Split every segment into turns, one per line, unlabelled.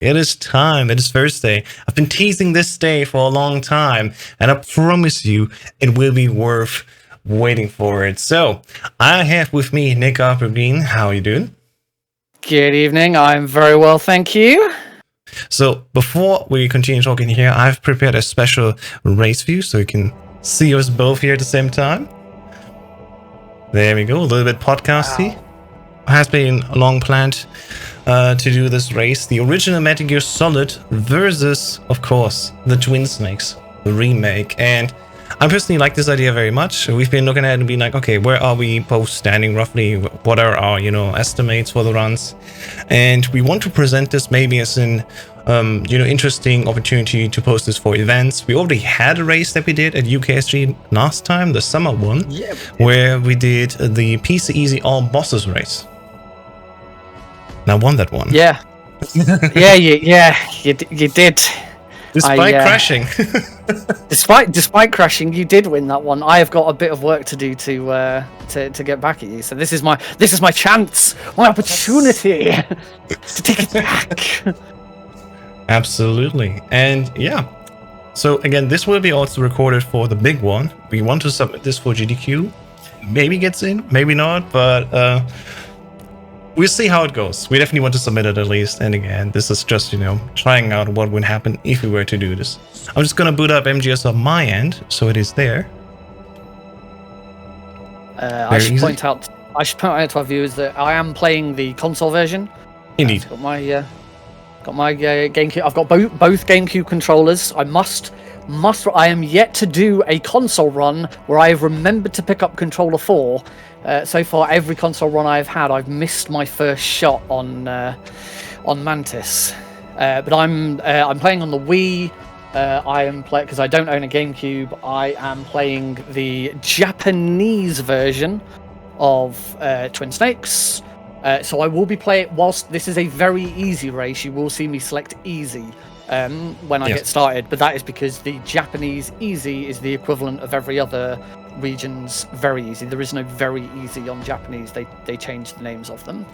It is time. It is Thursday. I've been teasing this day for a long time, and I promise you it will be worth waiting for it. So, I have with me NickRPGreen. How are you doing?
Good evening. I'm very well, thank you.
So, before we continue talking here, I've prepared a special race view so you can see us both here at the same time. There we go. A little bit podcasty.
Wow.
Has been long planned to do this race. The original Metal Gear Solid versus, of course, the Twin Snakes, the remake. And I personally like this idea very much. We've been looking at it and being like, okay, where are we both standing roughly? What are our, estimates for the runs? And we want to present this maybe as an, interesting opportunity to post this for events. We already had a race that we did at UKSG last time, the summer one, where we did the PC Easy All Bosses race. And I won that one.
Yeah. You did.
Despite crashing.
Despite crashing, you did win that one. I have got a bit of work to do to get back at you. So this is my chance, my opportunity to take it back.
Absolutely. And yeah. So again, this will be also recorded for the big one. We want to submit this for GDQ. Maybe gets in, maybe not, but we'll see how it goes. We definitely want to submit it at least. And again, this is just, trying out what would happen if we were to do this. I'm just going to boot up MGS on my end, so it is there.
I should point out to our viewers that I am playing the console version.
Indeed.
Got my GameCube. I've got both GameCube controllers. I am yet to do a console run where I have remembered to pick up controller 4. So far, every console run I've had, I've missed my first shot on Mantis. But I'm playing on the Wii. I am playing because I don't own a GameCube. I am playing the Japanese version of Twin Snakes. So I will be playing. Whilst this is a very easy race, you will see me select easy when I get started. But that is because the Japanese easy is the equivalent of every other region's very easy. There is no very easy on Japanese. They changed the names of them.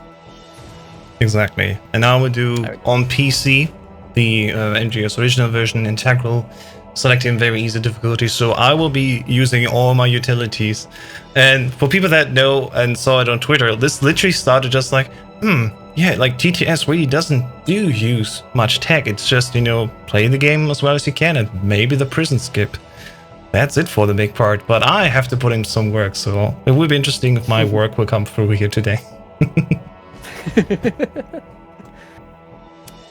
Exactly. And I will do on PC the MGS original version integral, selecting very easy difficulty. So I will be using all my utilities. And for people that know and saw it on Twitter, this literally started just like, like TTS really doesn't use much tech. It's just, play the game as well as you can and maybe the prison skip. That's it for the big part, but I have to put in some work, so it will be interesting if my work will come through here today.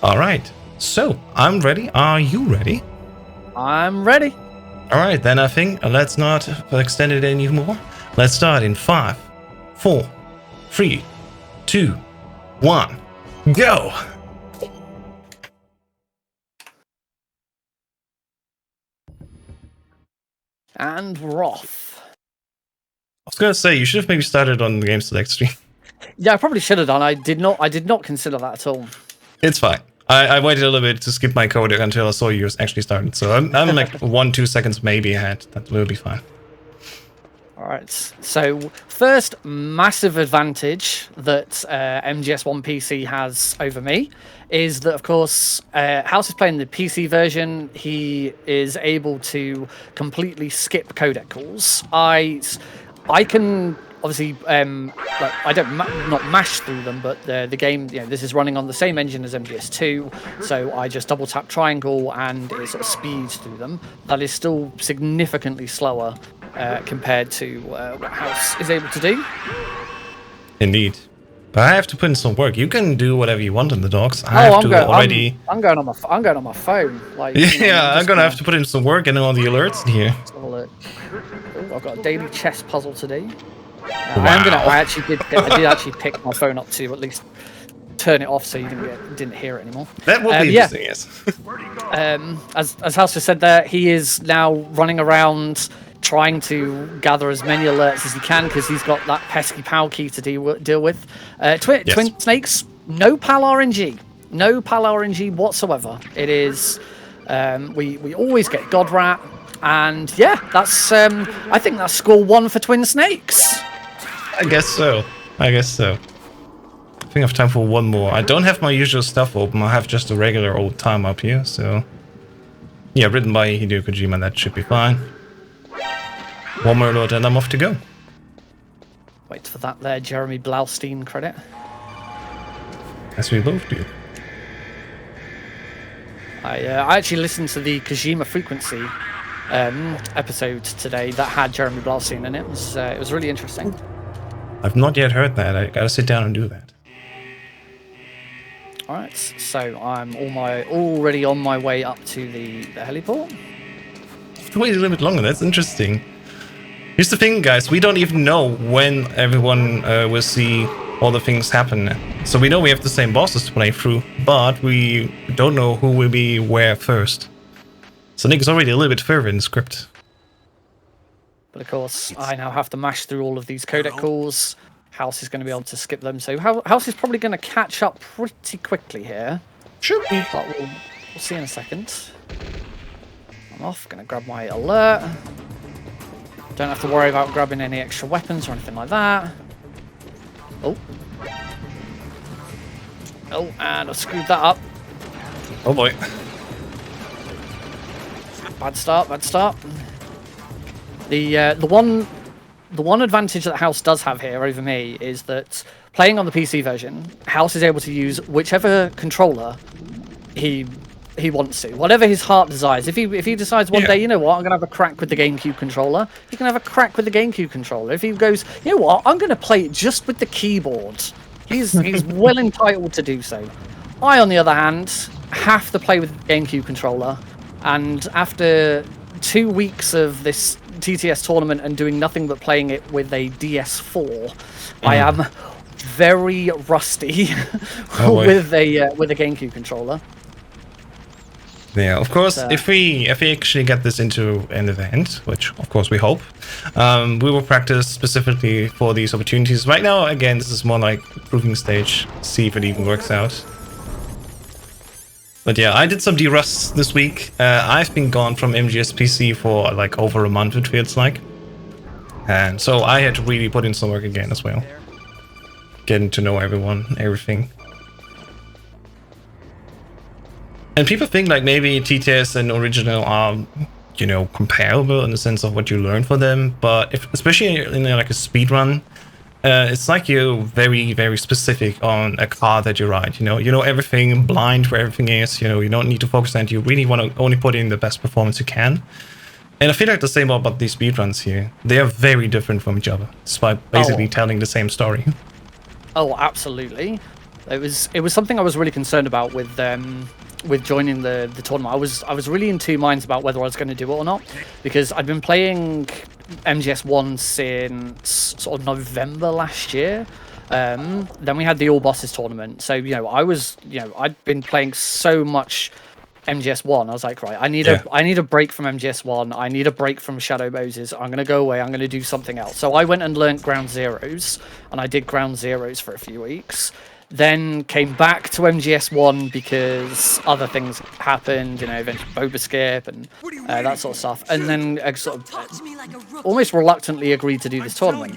All right, so I'm ready. Are you ready?
I'm ready.
All right, then I think let's not extend it anymore. Let's start in 5, 4, 3, 2, 1, go!
And Roth.
I was gonna say you should have maybe started on the game select screen.
Yeah, I probably should have done. I did not consider that at all.
It's fine. I waited a little bit to skip my code until I saw you actually started. So I'm like 1-2 seconds maybe ahead. That will be fine.
All right. So first massive advantage that MGS1 PC has over me is that, of course, House is playing the PC version. He is able to completely skip codec calls. I can obviously I don't not mash through them, but the game, this is running on the same engine as MGS2, so I just double tap triangle and it sort of speeds through them. That is still significantly slower compared to what House is able to do.
Indeed. But I have to put in some work. You can do whatever you want in the docs.
I'm going on my phone.
I'm gonna have to put in some work and all the alerts in here.
Let's have a look. Ooh, I've got a daily chess puzzle today.
Wow.
I did actually pick my phone up to at least turn it off so you didn't hear it anymore.
That would be interesting, yes.
As House just said there, he is now running around trying to gather as many alerts as he can because he's got that pesky PAL key to deal with. Twin Snakes, no PAL RNG. No PAL RNG whatsoever. It is... we always get Godrat, and yeah, that's... I think that's score 1 for Twin Snakes.
I guess so. think I have time for one more. I don't have my usual stuff open. I have just a regular old time up here, so... Yeah, written by Hideo Kojima, that should be fine. One more load and I'm off to go.
Wait for that there Jeremy Blaustein credit.
As we both do.
I actually listened to the Kojima Frequency episode today that had Jeremy Blaustein in it. It was really interesting.
I've not yet heard that. I gotta sit down and do that.
Alright, so I'm already on my way up to the heliport.
Wait a little bit longer, that's interesting. Here's the thing, guys, we don't even know when everyone will see all the things happen. So we know we have the same bosses to play through, but we don't know who will be where first. So Nick is already a little bit further in the script.
But of course, I now have to mash through all of these codec calls. House is going to be able to skip them, so House is probably going to catch up pretty quickly here.
Should be.
But we'll see in a second. I'm off, going to grab my alert. Don't have to worry about grabbing any extra weapons or anything like that. Oh. Oh, and I screwed that up.
Oh boy.
Bad start, bad start. The one advantage that House does have here over me is that playing on the PC version, House is able to use whichever controller he wants to, whatever his heart desires. If he decides one day, you know what, I'm gonna have a crack with the GameCube controller, he can have a crack with the GameCube controller. If he goes, you know what, I'm gonna play it just with the keyboard, he's well entitled to do so. I, on the other hand, have to play with the GameCube controller, and after 2 weeks of this TTS tournament and doing nothing but playing it with a DS4, I am very rusty with a GameCube controller.
Yeah, of course, if we actually get this into an event, which of course we hope, we will practice specifically for these opportunities. Right now, again, this is more like proving stage, see if it even works out. But yeah, I did some de-rusts this week. I've been gone from MGS PC for like over a month, it feels like. And so I had to really put in some work again as well. Getting to know everyone, everything. And people think like maybe TTS and original are, you know, comparable in the sense of what you learn for them. But especially in like a speedrun, it's like you're very, very specific on a car that you ride. You know everything, blind where everything is. You know, you don't need to focus on it. You really want to only put in the best performance you can. And I feel like the same about these speedruns here. They are very different from each other, despite basically telling the same story.
Oh, absolutely. It was something I was really concerned about with joining the tournament. I was really in two minds about whether I was going to do it or not, because I'd been playing MGS1 since sort of November last year. Then we had the All Bosses tournament. So, I'd been playing so much MGS1. I was like, right, I need a break from MGS1. I need a break from Shadow Moses. I'm going to go away. I'm going to do something else. So I went and learnt Ground Zeroes, and I did Ground Zeroes for a few weeks. Then came back to MGS1 because other things happened, eventually Boba Skip and that sort of stuff. And then sort of almost reluctantly agreed to do this tournament.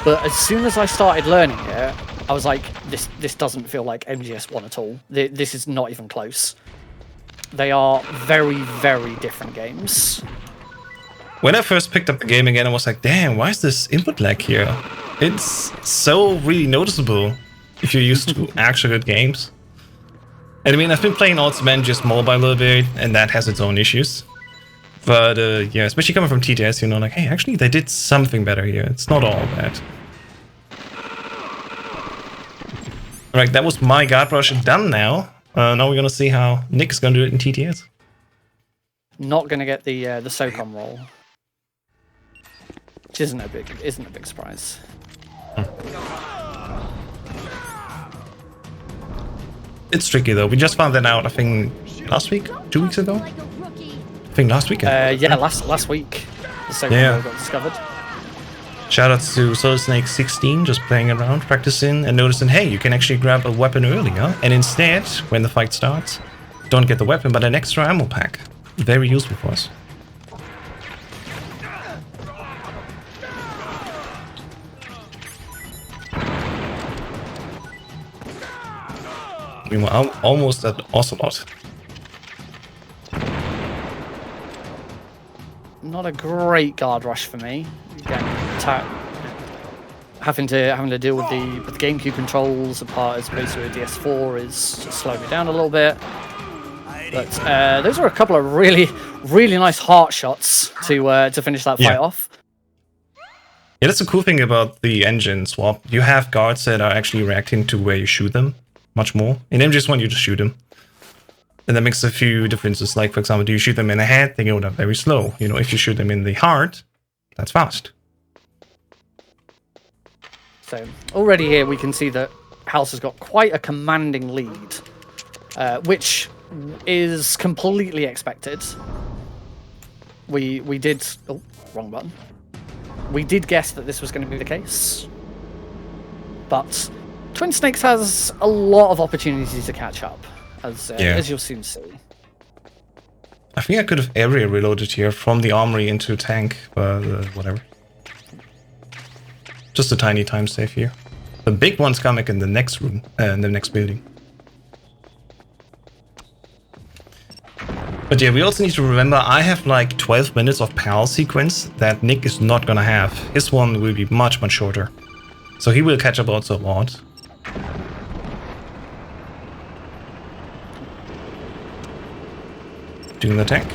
But as soon as I started learning it, I was like, this doesn't feel like MGS1 at all. This is not even close. They are very, very different games.
When I first picked up the game again, I was like, damn, why is this input lag here? It's so really noticeable if you're used to actual good games. And I mean, I've been playing Ultimate just mobile a little bit, and that has its own issues. But yeah, especially coming from TTS, like, hey, actually they did something better here. It's not all bad. Alright, that was my guard rush done now. Now we're gonna see how Nick is gonna do it in TTS.
Not gonna get the SOCOM roll. Which isn't a big surprise.
It's tricky though. We just found that out, I think, last week? 2 weeks ago? I think last weekend.
Yeah, last week. The SOCOM got discovered.
Shoutouts to SolidSnake16, just playing around, practicing, and noticing, hey, you can actually grab a weapon earlier, and instead, when the fight starts, don't get the weapon, but an extra ammo pack. Very useful for us. Meanwhile, I'm almost at Ocelot.
Not a great guard rush for me. Again, having to deal with the GameCube controls apart as opposed to a DS4 is just slowing me down a little bit. But those are a couple of really nice heart shots to finish that fight off.
Yeah, that's the cool thing about the engine swap. You have guards that are actually reacting to where you shoot them much more. In MGS1, you just shoot them. And that makes a few differences. Like, for example, do you shoot them in the head? They go down very slow. You know, if you shoot them in the heart, that's fast.
So already here we can see that House has got quite a commanding lead, which is completely expected. We did... Oh, wrong button. We did guess that this was going to be the case. But Twin Snakes has a lot of opportunities to catch up, as you'll soon see.
I think I could have area reloaded here from the armory into tank, but whatever. Just a tiny time save here. The big one's coming in the next room, in the next building. But yeah, we also need to remember I have like 12 minutes of PAL sequence that Nick is not gonna have. His one will be much shorter. So he will catch up also a lot. Doing the tank.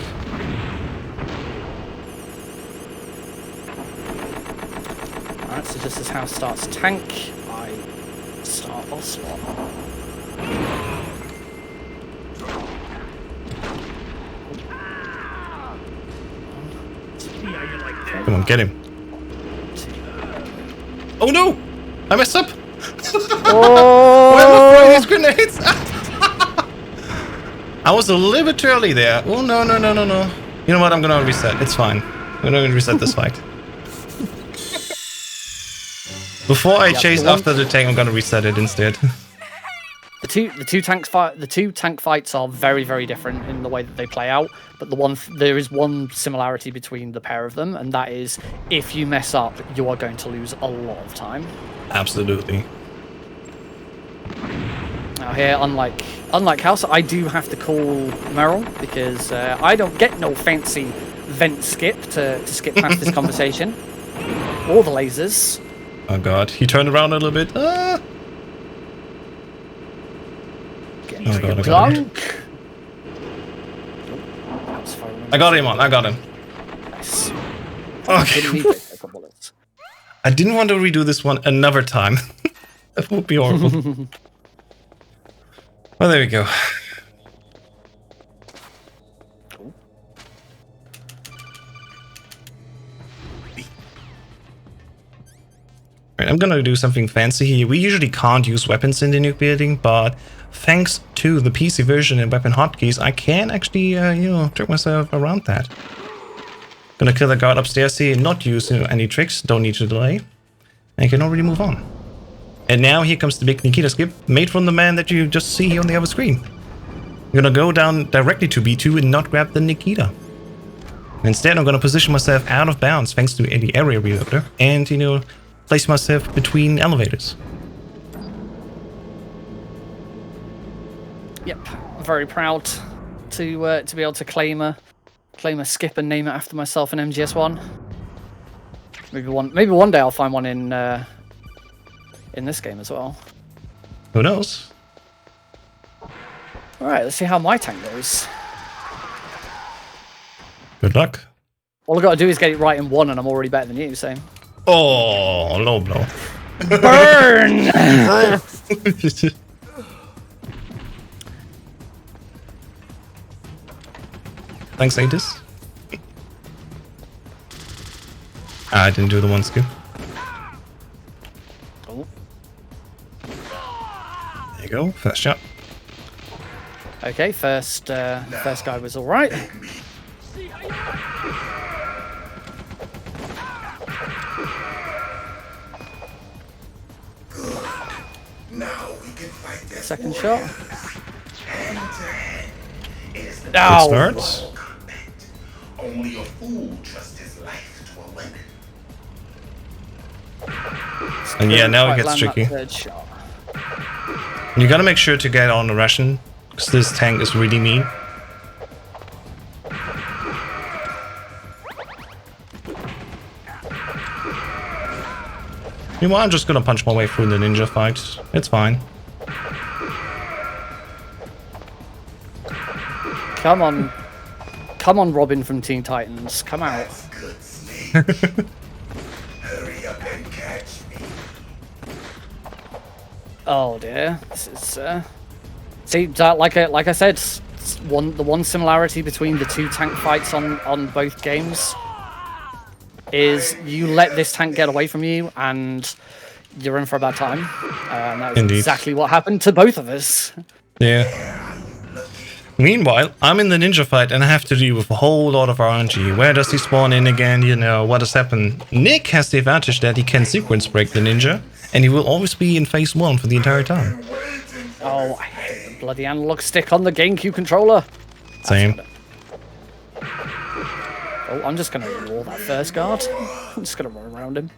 Alright, so just as House starts tank, I start Ocelot.
Come on, get him. Oh no! I messed up!
Oh!
Where am I throwing these grenades? I was a little bit too early there. Oh no. You know what? I'm gonna reset. It's fine. I'm gonna reset this fight. Before I chase after the tank, I'm gonna reset it instead.
The two tank fights are very different in the way that they play out, but there is one similarity between the pair of them, and that is if you mess up, you are going to lose a lot of time.
Absolutely.
Now here, unlike House, I do have to call Meryl because I don't get no fancy vent skip to skip past this conversation or the lasers.
Oh god, he turned around a little bit. Ah.
Oh god,
I got him on. I got him.
Nice.
Okay. I didn't want to redo this one another time. That would be horrible. Well, there we go. Right, I'm gonna do something fancy here. We usually can't use weapons in the nuke building, but thanks to the PC version and weapon hotkeys, I can actually, trick myself around that. Gonna kill the guard upstairs here, not use any tricks, don't need to delay. And can already move on. And now here comes the big Nikita skip, made from the man that you just see here on the other screen. I'm gonna go down directly to B2 and not grab the Nikita. Instead, I'm gonna position myself out of bounds thanks to the area reloader and, place myself between elevators.
Yep, I'm very proud to be able to claim a skip and name it after myself in MGS1. Maybe one day I'll find one in this game as well.
Who knows?
All right, let's see how my tank goes.
Good luck.
All I got to do is get it right in one, and I'm already better than you. So.
Oh, low blow.
Burn!
Thanks, Atis. I didn't do the one skill.
Oh.
There you go, first shot.
Okay, first guy was all right. Second shot.
Good start.
Only a fool trusts his life to a weapon.
And yeah, now it gets tricky. You gotta make sure to get on the ration, because this tank is really mean. You know what, I'm just gonna punch my way through the ninja fight. It's fine.
Come on. Come on, Robin from Teen Titans. Come out.
Good, Snake. Hurry up and catch me.
Oh dear. This is see, like I said, the one similarity between the two tank fights on both games is you let this tank get away from you and you're in for a bad time. And that was
Indeed.
exactly what happened to both of us.
Yeah. Meanwhile, I'm in the ninja fight and I have to deal with a whole lot of RNG. Where does he spawn in again? You know, what has happened? Nick has the advantage that he can sequence break the ninja, and he will always be in phase 1 for the entire time.
Oh, I hate the bloody analog stick on the GameCube controller.
Same.
Oh, I'm just gonna wall that first guard. I'm just gonna run around him.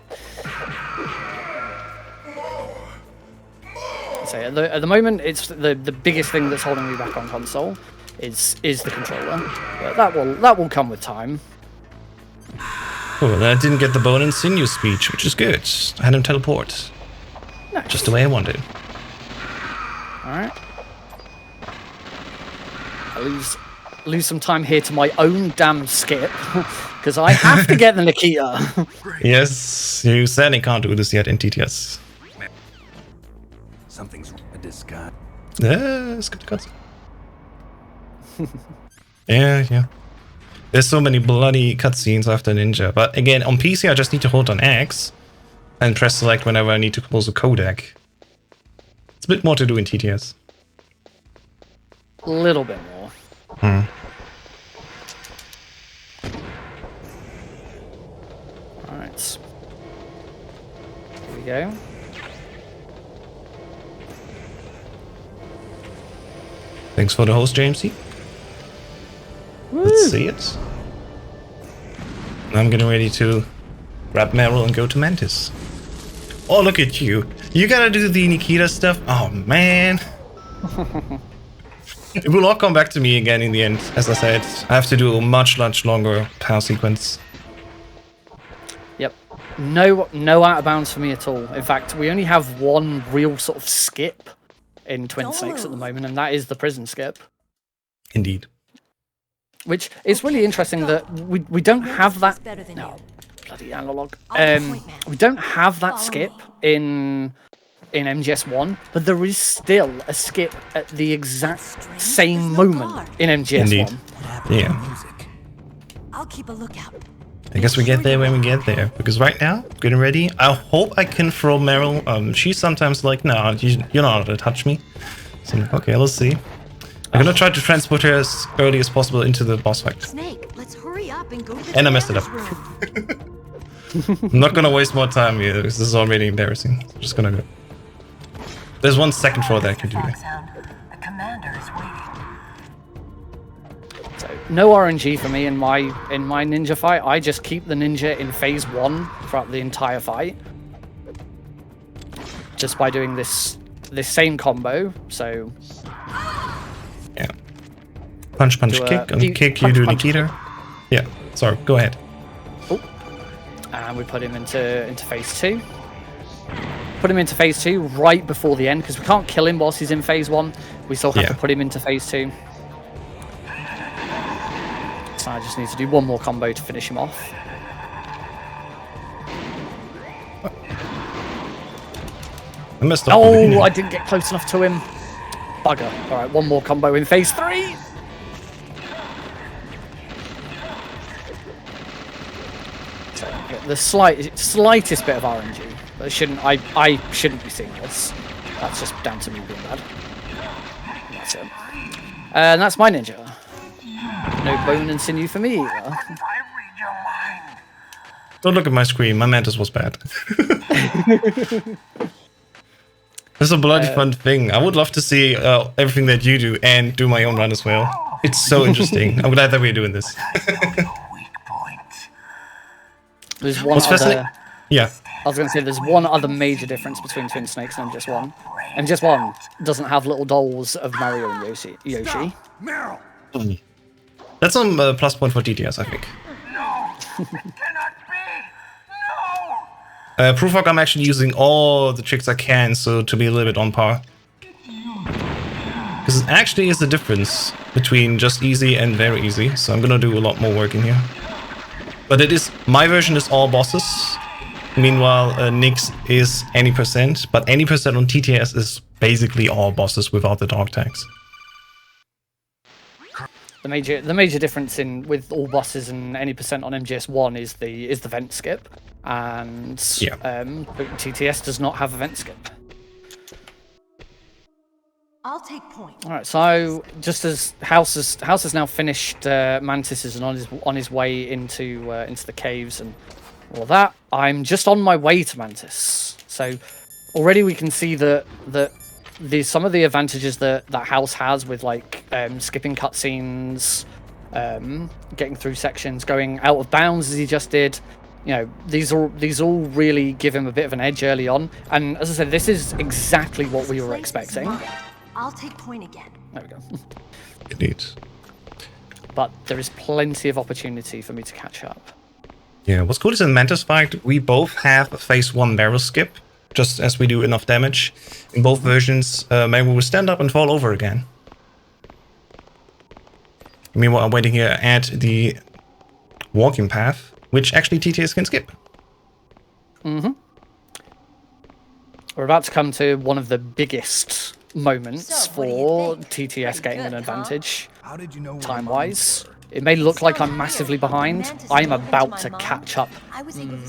So at the moment, it's the biggest thing that's holding me back on console is the controller. But that will come with time.
Oh, I didn't get the bone and sinew speech, which is good. I had him teleport.
Nice.
Just the way I wanted.
Alright. I lose some time here to my own damn skip, because I have to get the Nikita.
Yes, you sadly can't do this yet in TTS.
Something's a disguise.
Yeah, skip the cuts. Yeah. There's so many bloody cutscenes after Ninja, but again, on PC I just need to hold on X and press select whenever I need to close a codec. It's a bit more to do in TTS.
A little bit more. Alright. Here we go.
Thanks for the host, JMC. Let's see it. I'm getting ready to grab Meryl and go to Mantis. Oh, look at you. You gotta do the Nikita stuff? Oh, man. It will all come back to me again in the end. As I said, I have to do a much longer power sequence.
Yep. No out of bounds for me at all. In fact, we only have one real sort of skip in Twin Snakes at the moment, and that is the prison skip.
Indeed.
Which is really interesting that we don't have that. No, bloody analog. We don't have that skip in MGS1, but there is still a skip at the exact same moment in MGS1.
Indeed. Yeah.
I'll keep a lookout.
I guess we get there when we get there. Because right now, getting ready. I hope I can throw Meryl. She's sometimes like, no, you're not allowed to touch me. So, okay, let's see. I'm gonna try to transport her as early as possible into the boss fight.
Snake, let's hurry up and go to the
And I messed it up.
room.
I'm not gonna waste more time here, because this is already embarrassing. I'm just gonna go. There's 1 second for that I can do that.
The commander is waiting.
So no RNG for me in my ninja fight. I just keep the ninja in phase 1 throughout the entire fight, just by doing this same combo. So
Yeah. Punch, punch,
Do a-
kick. On
you-
kick, you
punch,
do
punch,
Nikita. Yeah, sorry, go ahead.
and we put him into phase 2. Put him into phase 2 right before the end, because we can't kill him whilst he's in phase 1. We still have to put him into phase 2. So I just need to do one more combo to finish him off.
I messed up.
Oh, I didn't get close enough to him. Bugger. Alright, one more combo in phase 3. So, yeah, the slightest bit of RNG. But I shouldn't be seeing this. That's just down to me being bad. That's it. And that's my ninja. No bone and sinew for me either.
Don't look at my screen, my Mantis was bad. It's a bloody fun thing. I would love to see everything that you do and do my own run as well. It's so interesting. I'm glad that we're doing this.
There's one
What's fascinating?
other.
Yeah.
I was going to say there's one other major difference between Twin Snakes and MGS1. MGS1 doesn't have little dolls of Mario and Yoshi.
Meryl!
That's some plus point for TTS, I think.
No! Cannot be! No!
Proof I'm actually using all the tricks I can, so to be a little bit on par. Because it actually is the difference between just easy and very easy, so I'm gonna do a lot more work in here. But it is, my version is all bosses. Meanwhile, Nick's is any percent, but any percent on TTS is basically all bosses without the dog tags.
The major difference with all bosses and any percent on MGS1 is the vent skip, and TTS does not have a vent skip.
I'll take point.
All right, so just as House has now finished Mantis and on his way into the caves and all of that, I'm just on my way to Mantis. So already we can see that some of the advantages that House has with like skipping cutscenes, getting through sections, going out of bounds as he just did. You know, these all really give him a bit of an edge early on. And as I said, this is exactly what we were expecting.
I'll take point again.
There we go.
Indeed.
But there is plenty of opportunity for me to catch up.
Yeah, what's cool is in Mantis fight, we both have a phase 1 barrel skip, just as we do enough damage. In both versions, maybe we will stand up and fall over again. Meanwhile, I'm waiting here at the walking path, which actually TTS can skip.
Mm-hmm. We're about to come to one of the biggest moments for TTS getting an advantage, time-wise. It may look like I'm massively behind. I'm about to catch up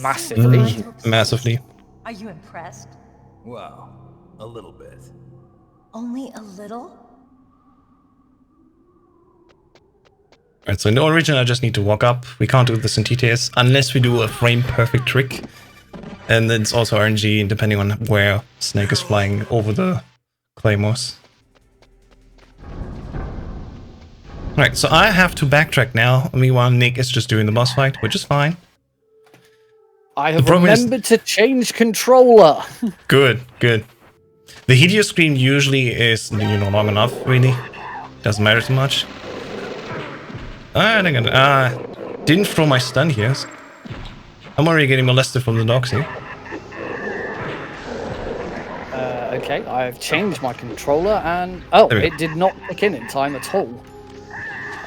massively.
Massively.
Are you impressed?
Well, a little bit.
Only a little?
Alright, so in the origin I just need to walk up. We can't do this in TTS unless we do a frame-perfect trick. And then it's also RNG depending on where Snake is flying over the claymores. Right, so I have to backtrack now. Meanwhile, Nick is just doing the boss fight, which is fine.
I have remembered to change controller.
Good, good. The Helios screen usually is, long enough, really. Doesn't matter too much. Didn't throw my stun here. I'm already getting molested from the dogs here.
Okay, I've changed my controller and... Oh, it did not kick in time at all.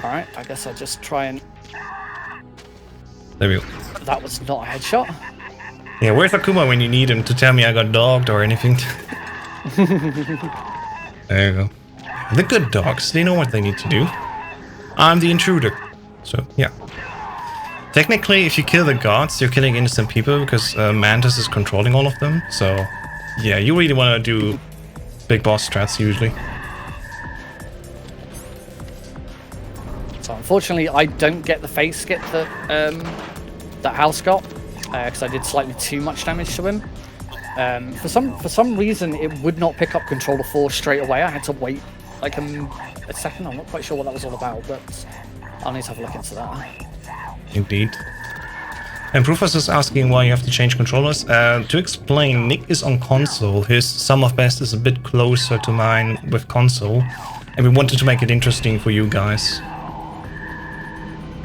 Alright, I guess I'll just try and...
There we go.
That was not a headshot.
Yeah, where's Akuma when you need him to tell me I got dogged or anything? There you go. The good dogs, they know what they need to do. I'm the intruder. So, yeah. Technically, if you kill the gods, you're killing innocent people because Mantis is controlling all of them. So, yeah, you really want to do big boss strats usually.
So unfortunately, I don't get the face skip that that House got because I did slightly too much damage to him. For some reason, it would not pick up controller 4 straight away. I had to wait like a second. I'm not quite sure what that was all about, but I'll need to have a look into that.
Indeed. And Profus is asking why you have to change controllers. To explain, Nick is on console. His sum of best is a bit closer to mine with console. And we wanted to make it interesting for you guys.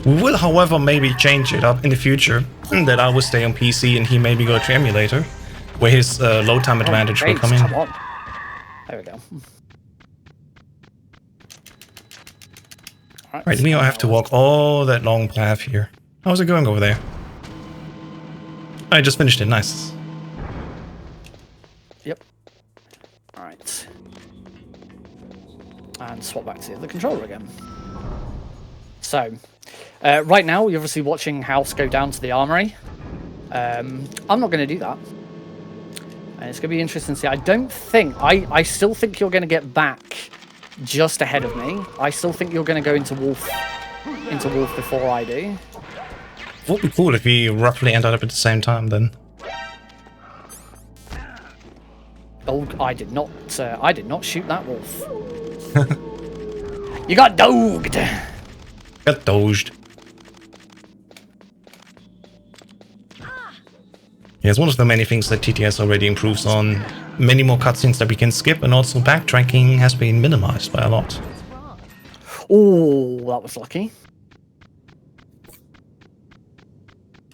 We will, however, maybe change it up in the future. That I will stay on PC and he maybe go to emulator. Where his load time advantage will come in.
Come on. There we go.
Right, me, I have to walk all that long path here. How's it going over there? I just finished it, nice.
Yep. Alright. And swap back to the controller again. So, right now, you're obviously watching House go down to the armory. I'm not going to do that. And it's going to be interesting to see. I don't think... I still think you're going to get back just ahead of me. I still think you're going to go into Wolf before I do.
It would be cool if we roughly ended up at the same time then.
Oh, I did not shoot that wolf. You got dogged.
Got doged. Yeah, it's one of the many things that TTS already improves on. Many more cutscenes that we can skip, and also backtracking has been minimized by a lot.
Oh, that was lucky.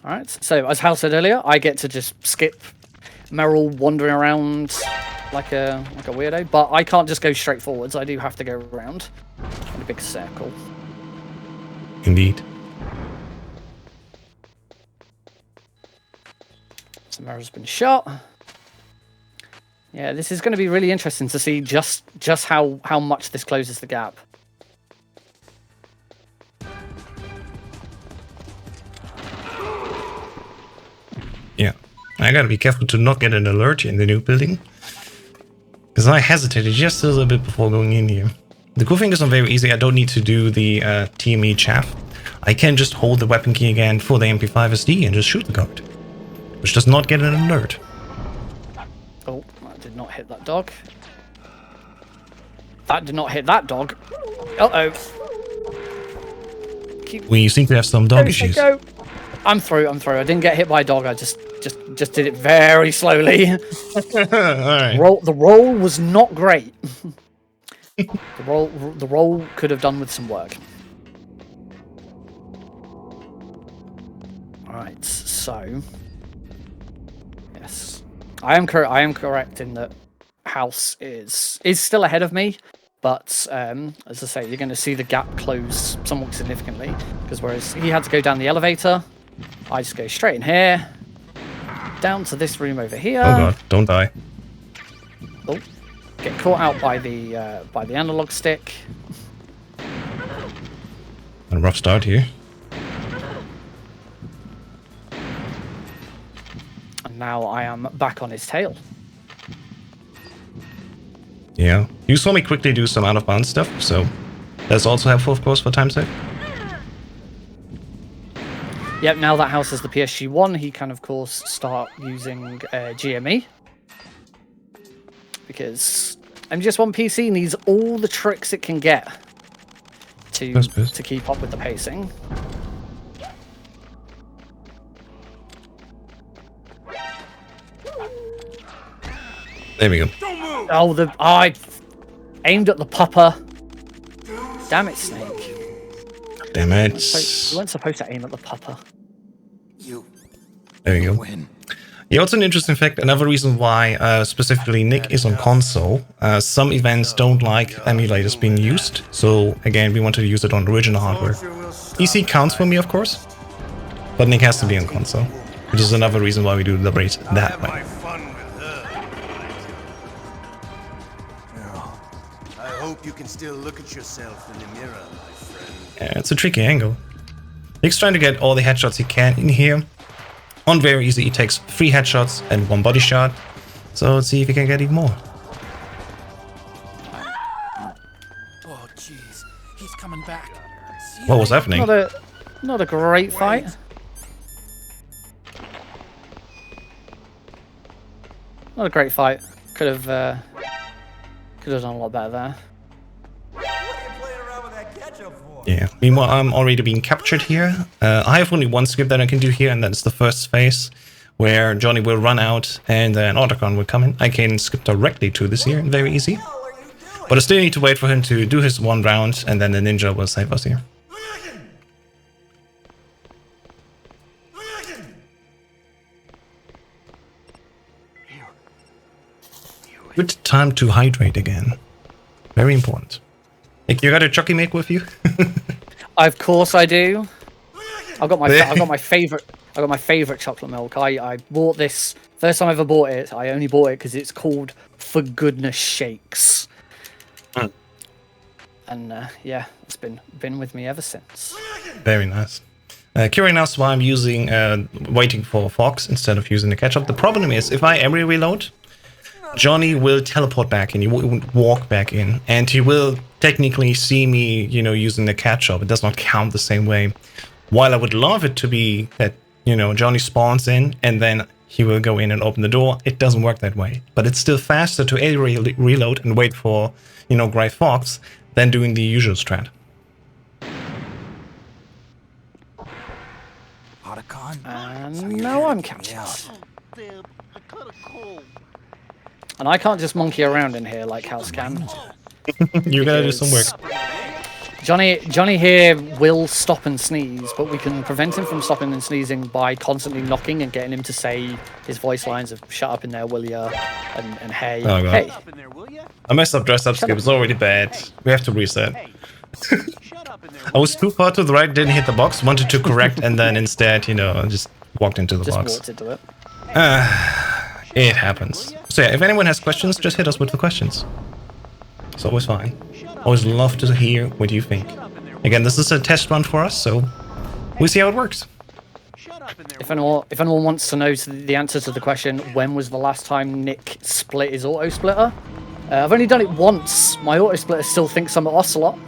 Alright, so as Hal said earlier, I get to just skip Meryl wandering around like a weirdo, but I can't just go straight forwards. I do have to go around in a big circle.
Indeed.
So Meryl's been shot. Yeah, this is going to be really interesting to see just how much this closes the gap.
Yeah, I gotta be careful to not get an alert in the new building, because I hesitated just a little bit before going in here. The cool thing is I'm very easy. I don't need to do the TME chaff. I can just hold the weapon key again for the MP5 SD and just shoot the guard, which does not get an alert.
Oh, that did not hit that dog. That did not hit that dog. Uh-oh.
We seem to have some dog issues.
Go. I'm through. I didn't get hit by a dog. I just did it very slowly.
Alright.
The roll was not great. the roll could have done with some work. Alright, so yes. I am correct in that House is still ahead of me, but as I say, you're going to see the gap close somewhat significantly, because whereas he had to go down the elevator, I just go straight in here, down to this room over here.
Oh god, don't die.
Oh, get caught out by the analog stick.
A rough start here.
And now I am back on his tail.
Yeah, you saw me quickly do some out of bounds stuff, so that's also helpful, of course, for time's sake.
Yep, now that House has the PSG1, he can, of course, start using GME. Because MGS1 PC needs all the tricks it can get to keep up with the pacing.
There we go.
Oh, I aimed at the pupper. Damn it, Snake.
Damn it.
You weren't supposed to aim at the pupper.
There we go. Yeah, what's an interesting fact, another reason why specifically Nick is on console, some events don't like emulators being used, so again, we wanted to use it on original hardware. PC counts for me, of course, but Nick has to be on console, which is another reason why we do the race that way.
I hope you can still look at yourself in the mirror, my friend.
Yeah, it's a tricky angle. Nick's trying to get all the headshots he can in here. On very easy, he takes 3 headshots and 1 body shot. So let's see if he can get even more.
Oh jeez, he's coming back.
What was happening?
Not a great fight. Not a great fight. Could have done a lot better there.
Yeah, meanwhile, I'm already being captured here. I have only one skip that I can do here, and that's the first phase, where Johnny will run out and then Otacon will come in. I can skip directly to this here, very easy. But I still need to wait for him to do his 1 round, and then the ninja will save us here. Good time to hydrate again. Very important. Nick, you got a jockey mic with you?
Of course I do. I've got my favorite chocolate milk. I bought this first time I ever bought it. I only bought it because it's called For Goodness Shakes. And yeah, it's been with me ever since.
Very nice. Curious enough why I'm using waiting for Fox instead of using the catch-up. The problem is if I every reload, Johnny will teleport back in, he won't walk back in, and he will technically see me, you know, using the catch-up. It does not count the same way. While I would love it to be that, you know, Johnny spawns in and then he will go in and open the door, it doesn't work that way. But it's still faster to reload and wait for, you know, Gray Fox than doing the usual strat.
Otacon?
And now I'm captured. And I can't just monkey around in here like House can.
You gotta do some work.
Johnny here will stop and sneeze, but we can prevent him from stopping and sneezing by constantly knocking and getting him to say his voice lines of "shut up in there, will ya?" and "hey,
Oh, God.
hey."
I messed up dress up skip. It's already bad. We have to reset. I was too far to the right, didn't hit the box, wanted to correct, and then instead, you know, just walked into the
Just
box.
walked into it.
It happens. So yeah, if anyone has questions, just hit us with the questions. It's always fine. Always love to hear what you think. Again, this is a test run for us, so we'll see how it works.
If anyone wants to know the answer to the question, when was the last time Nick split his auto splitter? I've only done it once. My auto splitter still thinks I'm an ocelot.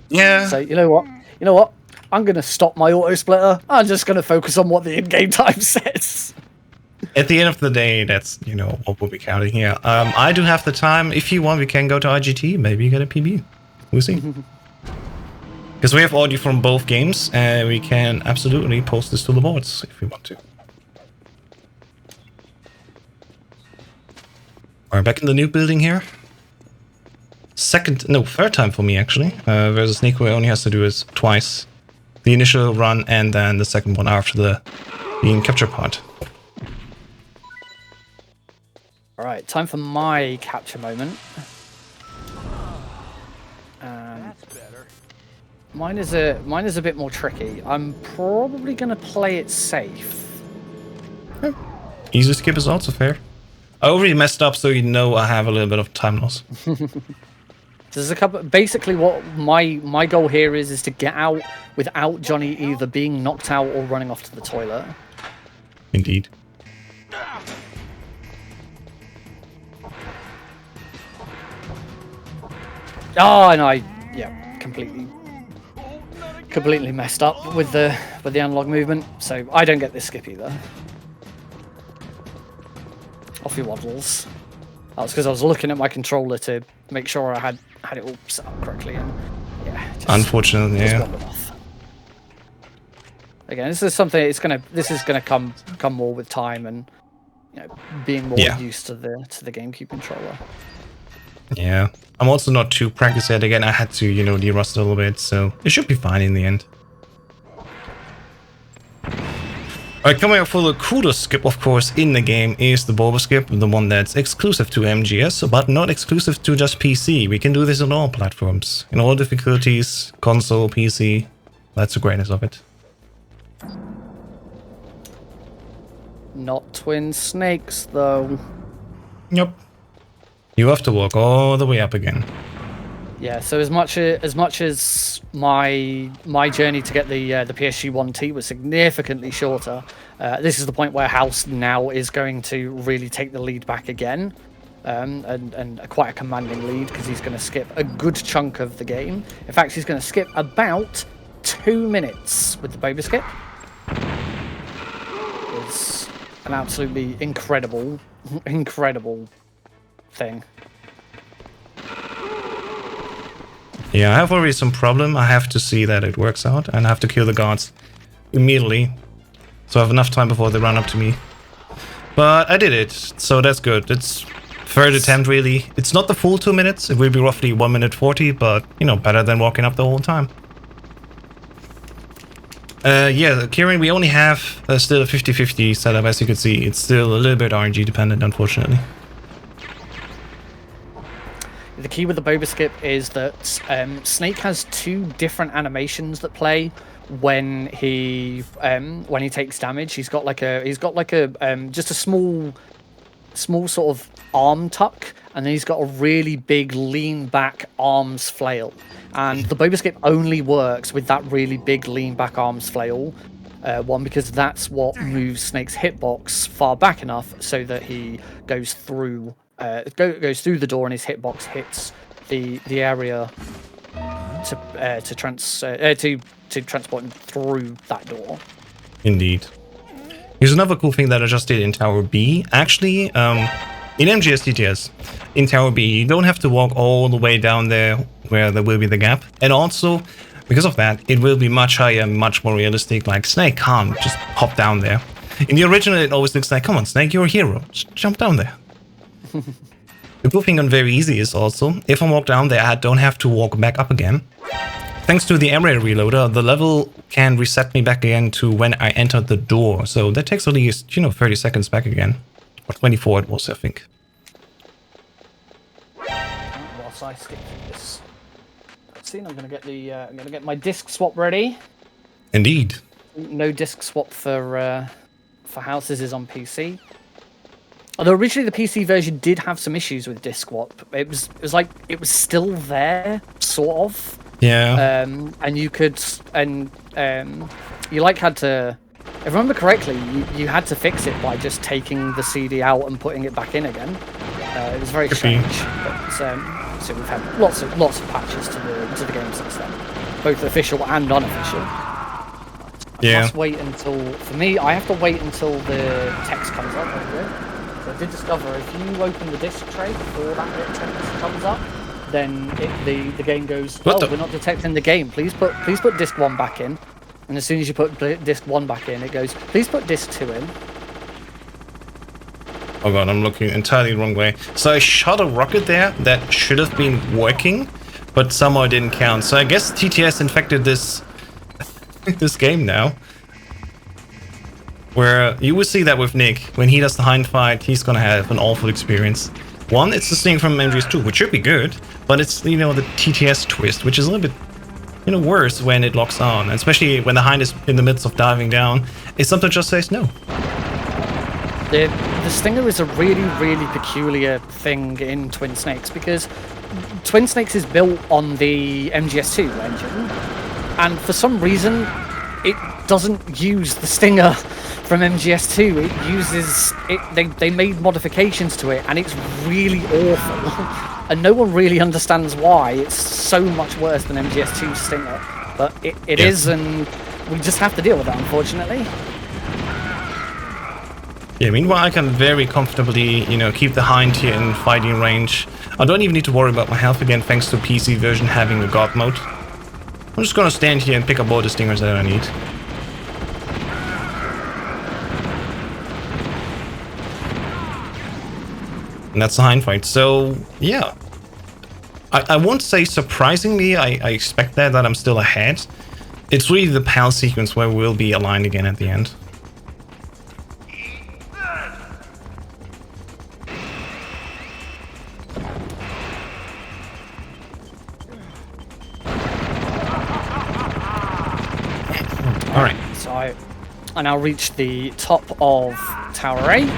Yeah.
So you know what? I'm gonna stop my auto splitter. I'm just gonna focus on what the in-game time says.
At the end of the day, that's, you know, what we'll be counting here. I do have the time. If you want, we can go to IGT. Maybe you get a PB. We'll see. Because we have audio from both games, and we can absolutely post this to the boards if we want to. We're back in the new building here. Third time for me, actually. Versus Nico only has to do it twice. The initial run and then the second one after the being capture part.
Alright, time for my capture moment. Mine is a bit more tricky. I'm probably gonna play it safe.
Easy skip is also fair. I already messed up, so you know I have a little bit of time loss.
There's a couple. Basically, what my goal here is to get out without Johnny either being knocked out or running off to the toilet.
Indeed.
Oh, and completely messed up with the analog movement, so I don't get this skip either. Off he waddles. That was because I was looking at my controller to make sure I had it all set up correctly, and yeah.
Unfortunately, yeah.
Wandered off. Again, this is something. This is gonna come more with time and, you know, being more used to the GameCube controller.
Yeah, I'm also not too practiced yet. Again, I had to, you know, de-rust a little bit, so it should be fine in the end. Alright, coming up for the coolest skip, of course, in the game is the Boba skip, the one that's exclusive to MGS, but not exclusive to just PC. We can do this on all platforms, in all difficulties, console, PC. That's the greatness of it.
Not twin snakes, though.
Yep. You have to walk all the way up again.
Yeah, so as much as my journey to get the PSG 1T was significantly shorter, this is the point where House now is going to really take the lead back again, and quite a commanding lead, because he's going to skip a good chunk of the game. In fact, he's going to skip about 2 minutes with the Boba skip. It's an absolutely incredible thing.
Yeah, I have already some problem. I have to see that it works out, and I have to kill the guards immediately, so I have enough time before they run up to me. But I did it, so that's good. It's third attempt, really. It's not the full 2 minutes. It will be roughly 1 minute 40, but, you know, better than walking up the whole time. Yeah, Kieran, we only have still a 50-50 setup, as you can see. It's still a little bit RNG dependent, unfortunately.
The key with the Boba skip is that Snake has 2 different animations that play when he takes damage. He's got like a just a small sort of arm tuck, and then he's got a really big lean back arms flail. And the Boba skip only works with that really big lean back arms flail. One, because that's what moves Snake's hitbox far back enough so that he goes through the door and his hitbox hits the area to transport him through that door.
Indeed. Here's another cool thing that I just did in Tower B. Actually, in MGS DTS, in Tower B, you don't have to walk all the way down there where there will be the gap. And also, because of that, it will be much higher, much more realistic. Like, Snake can't just hop down there. In the original, it always looks like, come on, Snake, you're a hero. Just jump down there. The cool thing on very easy is also, if I walk down there, I don't have to walk back up again. Thanks to the area reloader, the level can reset me back again to when I entered the door. So that takes at least, 30 seconds back again. Or 24 it was, I think.
Whilst I skip through this cutscene, I'm gonna get my disc swap ready.
Indeed.
No disc swap for Houses is on PC. Although originally the PC version did have some issues with disc swap. It was like it was still there, sort of.
Yeah.
And you could, you like had to, if I remember correctly, you had to fix it by just taking the CD out and putting it back in again. It was very strange. But, so we've had lots of patches to the game since then, both official and unofficial.
Yeah.
I must wait until, for me, I have to wait until the text comes up. So I did discover if you open the disc tray before that bit of text comes up, then the game goes, we're not detecting the game. Please put disc 1 back in. And as soon as you put disc 1 back in, it goes, please put disc 2 in.
Oh god, I'm looking entirely the wrong way. So I shot a rocket there that should have been working, but somehow it didn't count. So I guess TTS infected this game now. Where you will see that with Nick, when he does the hind fight, he's gonna have an awful experience. One, it's the thing from MGS2, which should be good, but it's, the TTS twist, which is a little bit, worse when it locks on, especially when the hind is in the midst of diving down. It sometimes just says no.
The Stinger is a really, really peculiar thing in Twin Snakes, because Twin Snakes is built on the MGS2 engine, and for some reason, it doesn't use the Stinger from MGS2. It uses it. They made modifications to it, and it's really awful. And no one really understands why. It's so much worse than MGS2 Stinger, but it is, and we just have to deal with that, unfortunately.
Yeah. Meanwhile, I can very comfortably, keep the hind here in fighting range. I don't even need to worry about my health again, thanks to PC version having a God mode. I'm just gonna stand here and pick up all the stingers that I need. And that's the hind fight. So, yeah. I won't say surprisingly, I expect that I'm still ahead. It's really the PAL sequence where we'll be aligned again at the end. Alright.
So I now reach the top of Tower A.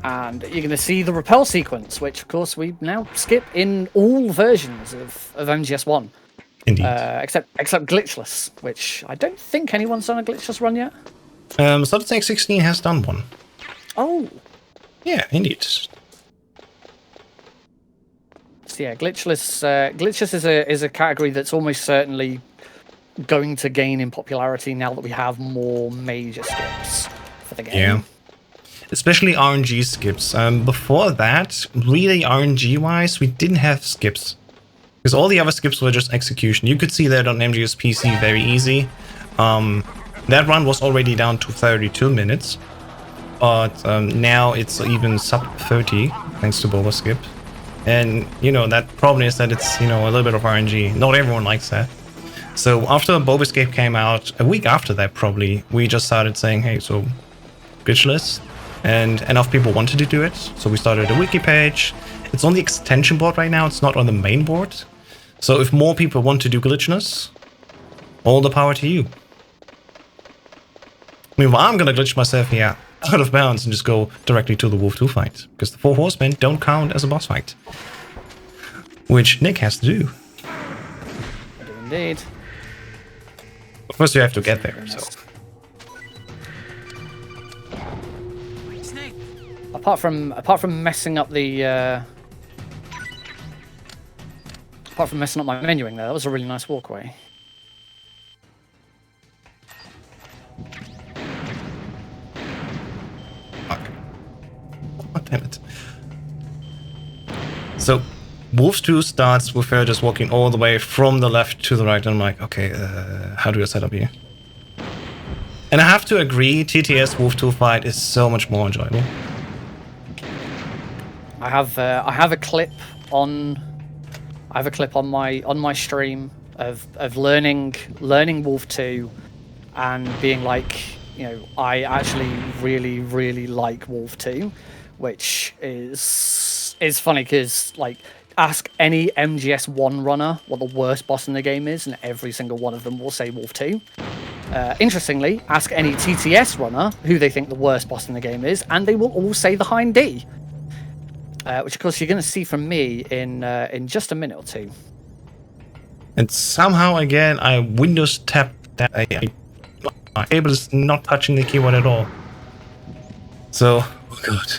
And you're going to see the rappel sequence, which of course we now skip in all versions of MGS1.
Indeed.
Except glitchless, which I don't think anyone's done a glitchless run yet.
Solid Snake 16 has done one.
Oh.
Yeah, indeed.
So yeah, glitchless is a category that's almost certainly going to gain in popularity now that we have more major skips for the game.
Yeah. Especially RNG skips. Before that, really RNG-wise, we didn't have skips. Because all the other skips were just execution. You could see that on MGS PC very easy. That run was already down to 32 minutes. But now it's even sub 30, thanks to Boba Skip. And, that problem is that it's, a little bit of RNG. Not everyone likes that. So after Boba Skip came out, a week after that probably, we just started saying, hey, so glitchless. And enough people wanted to do it, so we started a wiki page. It's on the extension board right now, it's not on the main board. So if more people want to do glitchness, all the power to you. Meanwhile, I'm gonna glitch myself here out of bounds and just go directly to the Wolf 2 fight, because the 4 horsemen don't count as a boss fight. Which Nick has to do.
I do indeed.
But first you have to get there, so...
Apart from messing up the apart from messing up my menuing there, that was a really nice walkway.
Fuck. Oh, damn it. So, Wolf 2 starts with her just walking all the way from the left to the right, and I'm like, okay, how do I set up here? And I have to agree, TTS Wolf 2 fight is so much more enjoyable.
I have a clip on my stream of learning Wolf 2 and being like, you know, I actually really like Wolf 2, which is funny because, like, ask any MGS1 runner what the worst boss in the game is, and every single one of them will say Wolf 2. Interestingly, ask any TTS runner who they think the worst boss in the game is, and they will all say the Hind D. Which, of course, you're going to see from me in just a minute or two.
And somehow, again, I Windows tapped that. My able is not touching the keyboard at all. So, oh god.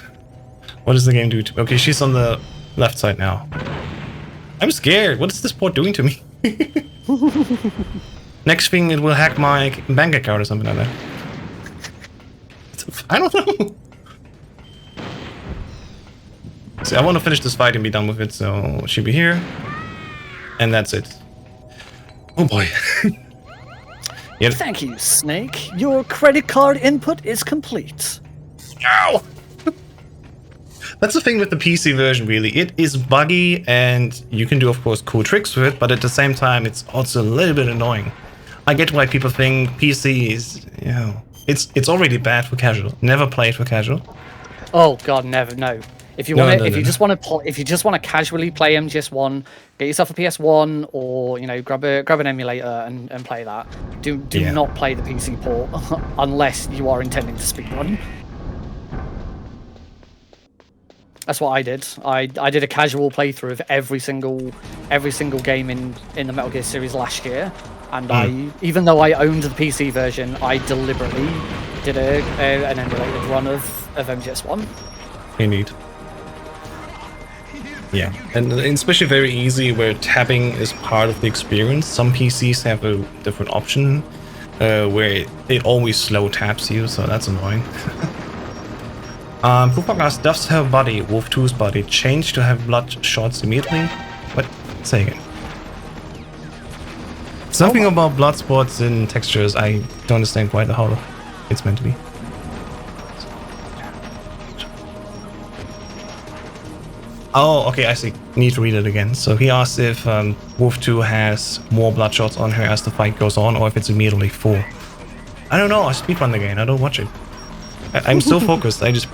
What does the game do to me? Okay, she's on the left side now. I'm scared. What is this port doing to me? Next thing, it will hack my bank account or something like that. I don't know. See, I want to finish this fight and be done with it, so she'll be here. And that's it. Oh boy. Yeah.
Thank you, Snake. Your credit card input is complete.
Ow! That's the thing with the PC version, really. It is buggy, and you can do, of course, cool tricks with it, but at the same time, it's also a little bit annoying. I get why people think PC is, you know, it's already bad for casual. Never play it for casual.
Oh god, never. No. If you want to, if you just want to casually play MGS1, get yourself a PS1, or, you know, grab an emulator and play that. Do not play the PC port unless you are intending to speedrun. That's what I did. I did a casual playthrough of every single game in the Metal Gear series last year, and even though I owned the PC version, I deliberately did an emulated run of MGS1.
Indeed. Yeah, and especially very easy where tabbing is part of the experience. Some PCs have a different option where it always slow taps you, so that's annoying. Pupagast, does her body, Wolf 2's body, change to have blood shots immediately? What? Say again. Something about blood spots and textures, I don't understand quite how it's meant to be. Oh, okay, I see. Need to read it again. So he asks if Wolf 2 has more bloodshots on her as the fight goes on, or if it's immediately full. I don't know, I speedrun the game, I don't watch it. I'm so focused, I just...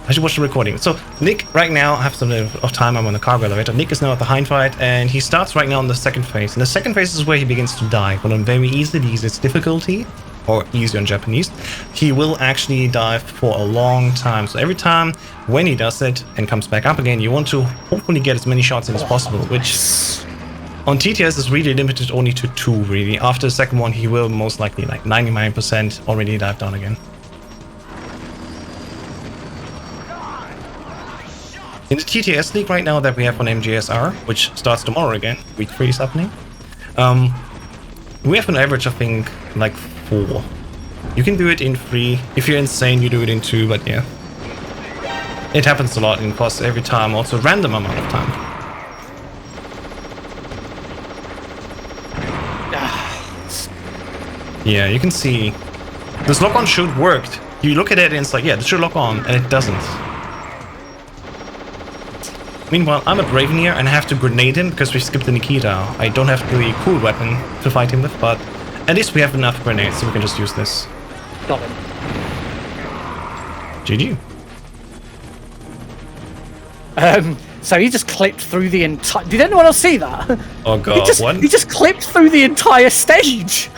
I should watch the recording. So, Nick, right now, I have some of time, I'm on the cargo elevator. Nick is now at the hind fight, and he starts right now on the second phase. And the second phase is where he begins to die, but on very easy, the easiest difficulty, or easier in Japanese, he will actually dive for a long time. So every time when he does it and comes back up again, you want to hopefully get as many shots in as possible, which on TTS is really limited only to 2, really. After the second one, he will most likely, like 99%, already dive down again. In the TTS League right now that we have on MGSR, which starts tomorrow again, week 3 is happening, we have an average, I think, like 4. You can do it in 3. If you're insane, you do it in 2, but yeah. It happens a lot and costs every time also a random amount of time. Yeah, you can see this lock-on should work. You look at it and it's like, yeah, this should lock on, and it doesn't. Meanwhile, I'm at Ravenir and I have to grenade him because we skipped the Nikita. I don't have the cool weapon to fight him with, but at least we have enough grenades so we can just use this.
Got him.
GG.
So he just clipped through the entire... Did anyone else see that?
Oh god, what?
He just clipped through the entire stage!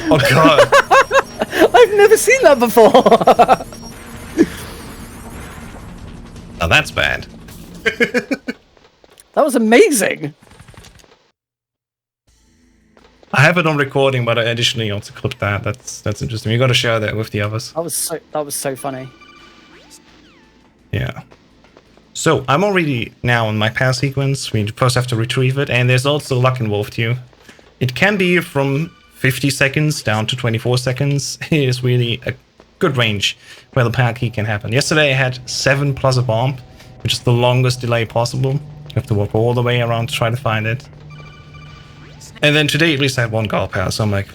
Oh god.
I've never seen that before!
Now that's bad.
That was amazing!
I have it on recording, but I additionally also clipped that. That's interesting. You gotta share that with the others.
That was so funny.
Yeah. So, I'm already now on my pass sequence. We first have to retrieve it, and there's also luck involved here. It can be from 50 seconds down to 24 seconds. It is really a good range where the pack key can happen. Yesterday I had 7 plus a bomb, which is the longest delay possible. You have to walk all the way around to try to find it. And then today at least I had 1 guard pass, so I'm like,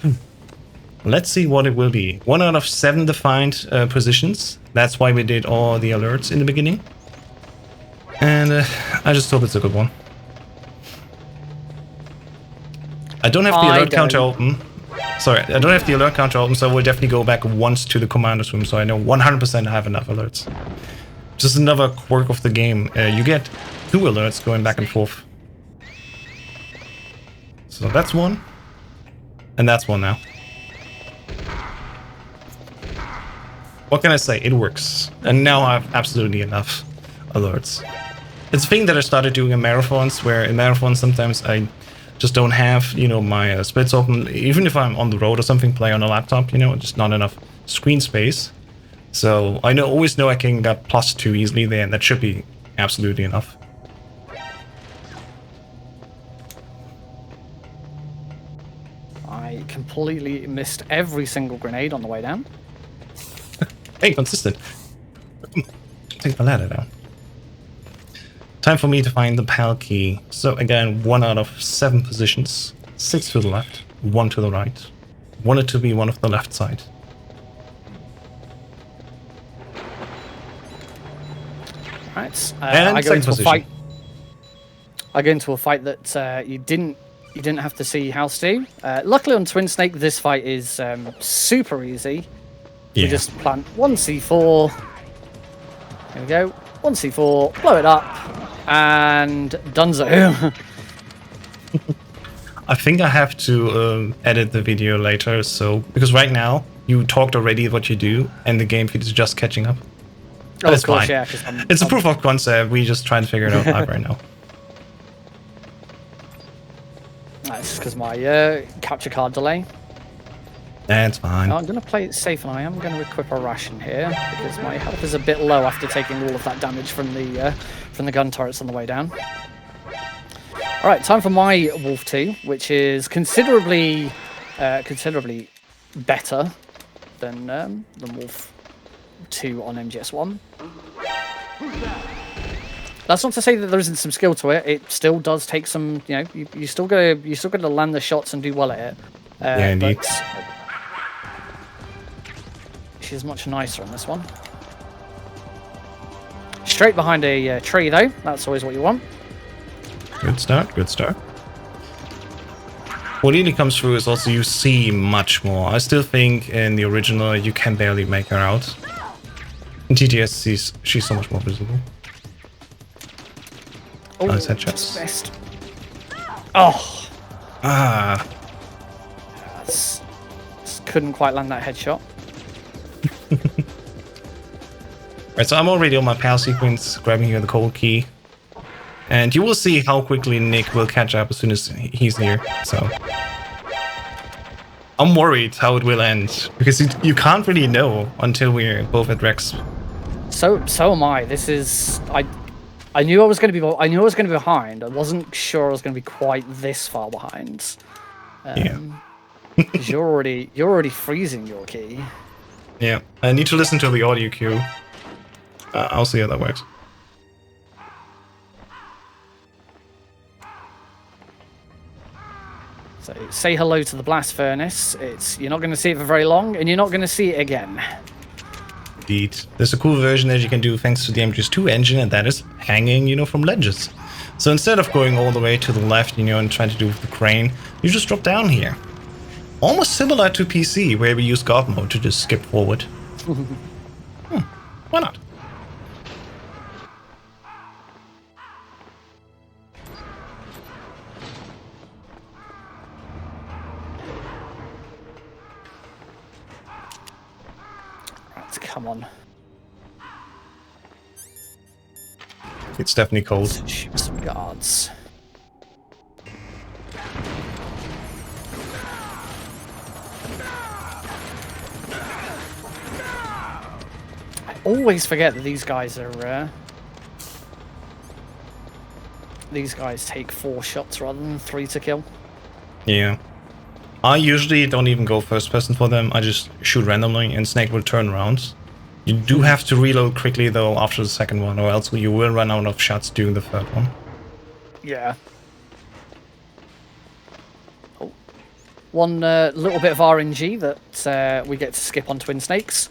let's see what it will be. 1 out of 7 defined positions. That's why we did all the alerts in the beginning. And I just hope it's a good one. I don't have the alert counter open. Sorry, I don't have the alert counter open, so we'll definitely go back once to the commander's room, so I know 100% I have enough alerts. Just another quirk of the game. You get 2 alerts going back and forth. So that's 1. And that's 1 now. What can I say? It works. And now I have absolutely enough alerts. It's a thing that I started doing in marathons, where in marathons sometimes I just don't have, you know, my splits open. Even if I'm on the road or something, play on a laptop, you know, just not enough screen space. So I always know I can get +2 easily there, and that should be absolutely enough.
I completely missed every single grenade on the way down.
Hey, consistent. Take the ladder down. Time for me to find the PAL key. So again, 1 out of 7 positions. 6 to the left, 1 to the right. Want it to be one of the left side.
Right.
And
I go into a
position.
fight. I go into a fight that you didn't have to see House do. Luckily on Twin Snake, this fight is super easy.
Yeah.
You just plant 1 C4. There we go. 1 C4, blow it up, and donezo.
I think I have to edit the video later, so because right now you talked already what you do, and the game feed is just catching up. But it's
course,
fine.
yeah.
It's a proof of concept. We just trying to figure it out live right now.
That's because my capture card delay.
That's fine.
I'm going to play it safe, and I am going to equip a ration here because my health is a bit low after taking all of that damage from the gun turrets on the way down. All right, time for my Wolf 2, which is considerably better than Wolf 2 on MGS1. That's not to say that there isn't some skill to it. It still does take some, you know, you still got to land the shots and do well at it.
Yeah, indeed.
But she's much nicer on this one. Straight behind a tree, though. That's always what you want.
Good start, good start. What really comes through is also you see much more. I still think in the original you can barely make her out. In TTS she's so much more visible.
Oh,
nice headshots.
Best. Oh.
Ah.
Just couldn't quite land that headshot.
Right, so I'm already on my PAL sequence, grabbing here the cold key. And you will see how quickly Nick will catch up as soon as he's here, so... I'm worried how it will end, because you can't really know until we're both at Rex.
So am I. This is... I knew I was going to be behind. I wasn't sure I was going to be quite this far behind.
Yeah.
Because you're already freezing your key.
Yeah, I need to listen to the audio cue. I'll see how that works.
So say hello to the blast furnace. You're not going to see it for very long, and you're not going to see it again.
Indeed. There's a cool version that you can do thanks to the MGS2 engine, and that is hanging, you know, from ledges. So instead of going all the way to the left, you know, and trying to do with the crane, you just drop down here. Almost similar to PC, where we use God mode to just skip forward. Why not?
Right, come on.
It's definitely cold.
Let's shoot some guards. I always forget that these guys are. These guys take 4 shots rather than 3 to kill.
Yeah. I usually don't even go first person for them. I just shoot randomly and Snake will turn around. You do have to reload quickly though after the second one, or else you will run out of shots during the third one.
Yeah. Oh. One little bit of RNG that we get to skip on Twin Snakes.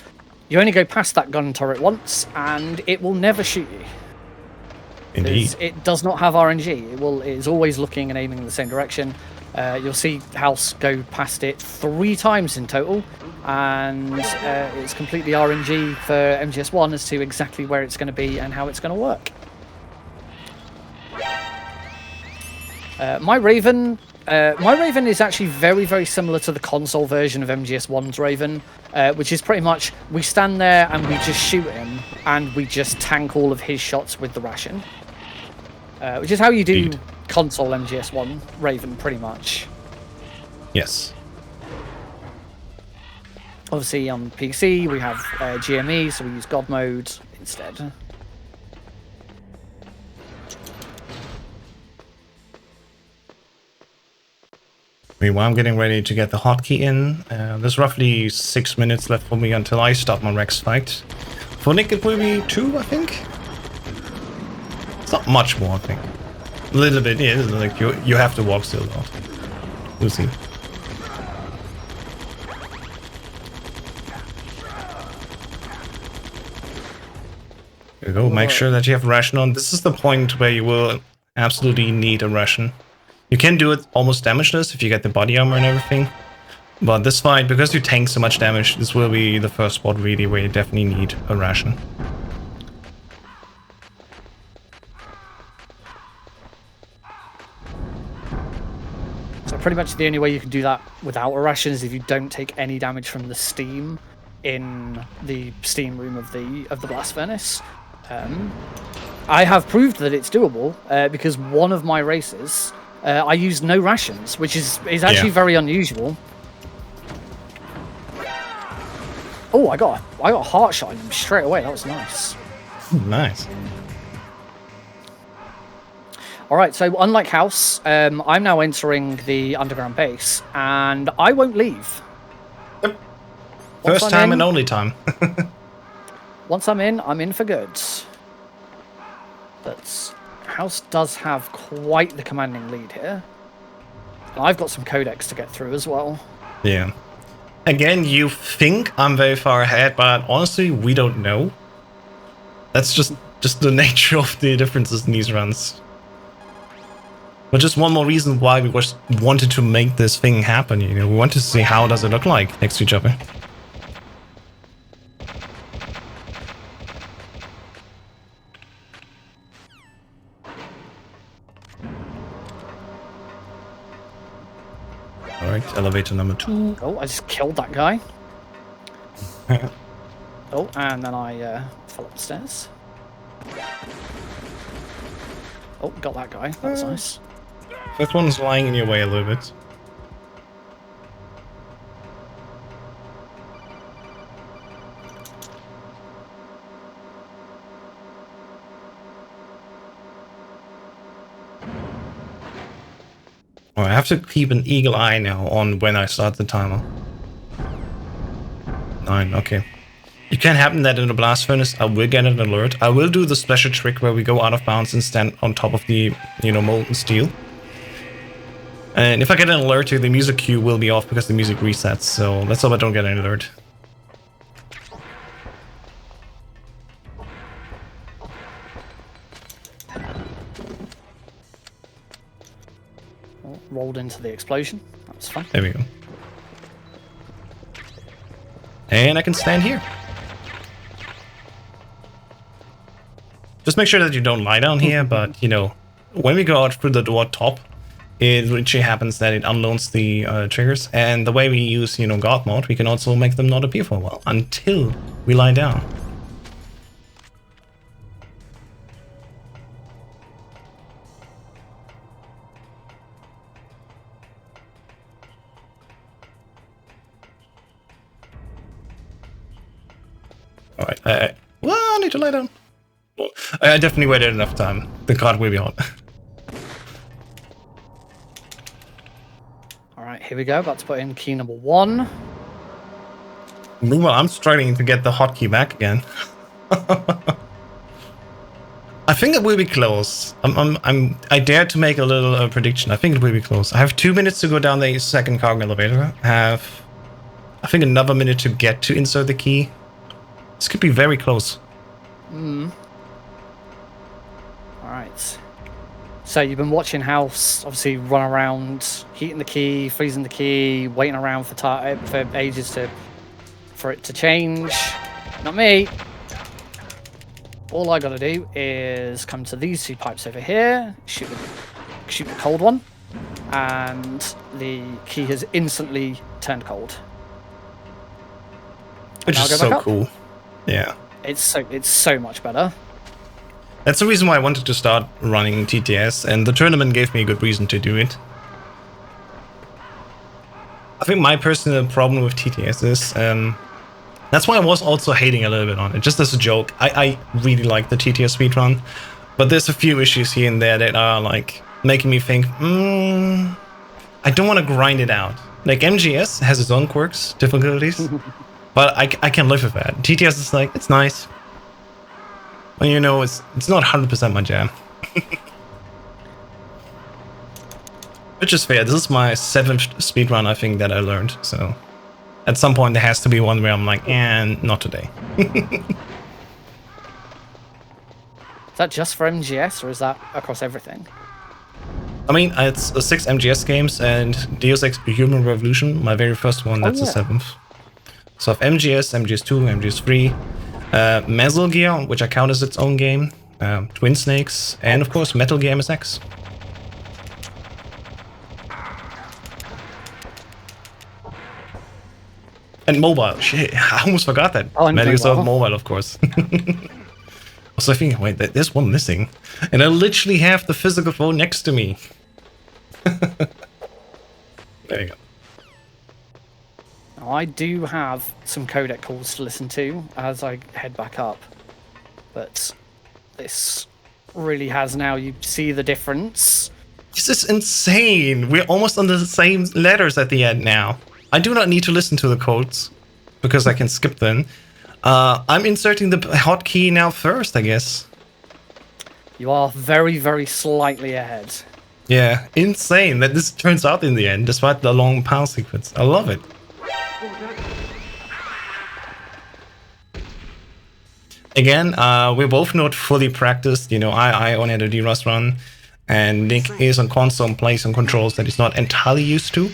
You only go past that gun turret once, and it will never shoot you.
Indeed.
It does not have RNG. It is always looking and aiming in the same direction. You'll see House go past it 3 times in total, and it's completely RNG for MGS1 as to exactly where it's going to be and how it's going to work. My Raven is actually very, very similar to the console version of MGS1's Raven, which is pretty much we stand there and we just shoot him, and we just tank all of his shots with the ration. Which is how you do
Indeed.
console MGS1 Raven, pretty much.
Yes.
Obviously, on PC, we have GME, so we use God mode instead.
Meanwhile, I'm getting ready to get the hotkey in. There's roughly 6 minutes left for me until I start my Rex fight. For Nick, it will be 2, I think. It's not much more, I think. A little bit, yeah. Like you have to walk still, though. We'll see. There you go. Make sure that you have ration on. This is the point where you will absolutely need a ration. You can do it almost damageless if you get the body armor and everything. But this fight, because you tank so much damage, this will be the first spot really where you definitely need a ration.
So pretty much the only way you can do that without a ration is if you don't take any damage from the steam in the steam room of the blast furnace. I have proved that it's doable because one of my races I used no rations, which is actually very unusual. Oh, I got a heart shot in him straight away. That was nice.
Nice.
All right, so unlike House, I'm now entering the underground base, and I won't leave.
Yep. First time and only time.
Once I'm in for good. But House does have quite the commanding lead here. And I've got some codecs to get through as well.
Yeah. Again, you think I'm very far ahead, but honestly, we don't know. That's just the nature of the differences in these runs. But just one more reason why we wanted to make this thing happen, you know, we want to see how does it look like next to each other. Alright, elevator number 2.
Oh, I just killed that guy. Oh, and then I fell up the stairs. Oh, got that guy. That was nice.
That one's lying in your way a little bit. Oh, I have to keep an eagle eye now on when I start the timer. 9, okay. It can happen that in the blast furnace I will get an alert. I will do the special trick where we go out of bounds and stand on top of the, you know, molten steel. And if I get an alert, the music cue will be off because the music resets, so let's hope I don't get an alert.
Oh, rolled into the explosion. That was fun.
There we go. And I can stand here. Just make sure that you don't lie down here, but, you know, when we go out through the door top, it literally happens that it unloads the triggers, and the way we use, you know, God mode, we can also make them not appear for a while, until we lie down. Alright, well, I need to lie down. Well, I definitely waited enough time. The card will be on.
Alright, here we go. About to put in key number 1.
Meanwhile, I'm struggling to get the hotkey back again. I think it will be close. I dare to make a little prediction. I think it will be close. I have 2 minutes to go down the second cargo elevator. I have, I think, another minute to get to insert the key. This could be very close.
Alright. So you've been watching House obviously run around, heating the key, freezing the key, waiting around for ages for it to change. Not me. All I gotta do is come to these two pipes over here, shoot the cold one, and the key has instantly turned cold.
Which is so cool. Yeah.
It's so much better.
That's the reason why I wanted to start running TTS, and the tournament gave me a good reason to do it. I think my personal problem with TTS is, that's why I was also hating a little bit on it, just as a joke. I really like the TTS speedrun, but there's a few issues here and there that are like making me think, I don't want to grind it out. Like MGS has its own quirks, difficulties, but I can live with that. TTS is like, it's nice. Well, you know, it's not 100% my jam. Which is fair. This is my 7th speedrun, I think, that I learned, so at some point there has to be one where I'm like, not today.
Is that just for MGS, or is that across everything?
I mean, it's 6 MGS games and Deus Ex Human Revolution, my very first one, that's the 7th. So I have MGS, MGS2, MGS3, Metal Gear, which I count as its own game, Twin Snakes, and of course Metal Gear MSX. And mobile, shit, I almost forgot that.
Oh, and
Metal Gear Solid Mobile, of course. So I think, wait, there's one missing. And I literally have the physical phone next to me. There you go.
Now, I do have some codec calls to listen to as I head back up. But this really has now, you see the difference.
This is insane. We're almost on the same letters at the end now. I do not need to listen to the codes because I can skip them. I'm inserting the hotkey now first, I guess.
You are very, very slightly ahead.
Yeah, insane that this turns out in the end, despite the long power sequence. I love it. Again, we're both not fully practiced. You know, I only had a DRUS run, and Nick is on console and plays on controls that he's not entirely used to.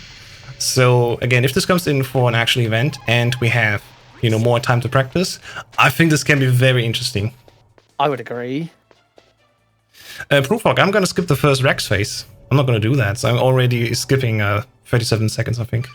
So again, if this comes in for an actual event and we have, you know, more time to practice, I think this can be very interesting.
I would agree.
Proofhog, I'm gonna skip the first Rex phase. I'm not gonna do that, so I'm already skipping 37 seconds, I think.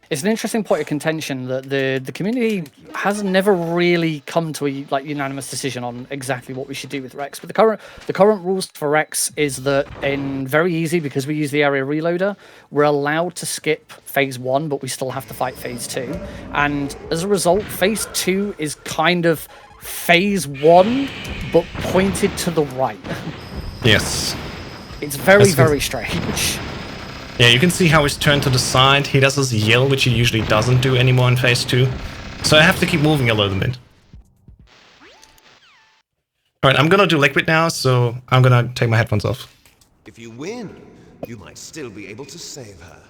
It's an interesting point of contention that the community has never really come to a unanimous decision on exactly what we should do with Rex. But the current rules for Rex is that in very easy, because we use the area reloader, we're allowed to skip phase 1, but we still have to fight phase 2. And as a result, phase 2 is kind of phase 1, but pointed to the right.
Yes.
It's very, very strange.
Yeah, you can see how he's turned to the side. He does this yell, which he usually doesn't do anymore in phase 2. So I have to keep moving a little bit. Alright, I'm gonna do liquid now, so I'm gonna take my headphones off.
If you win, you might still be able to save her.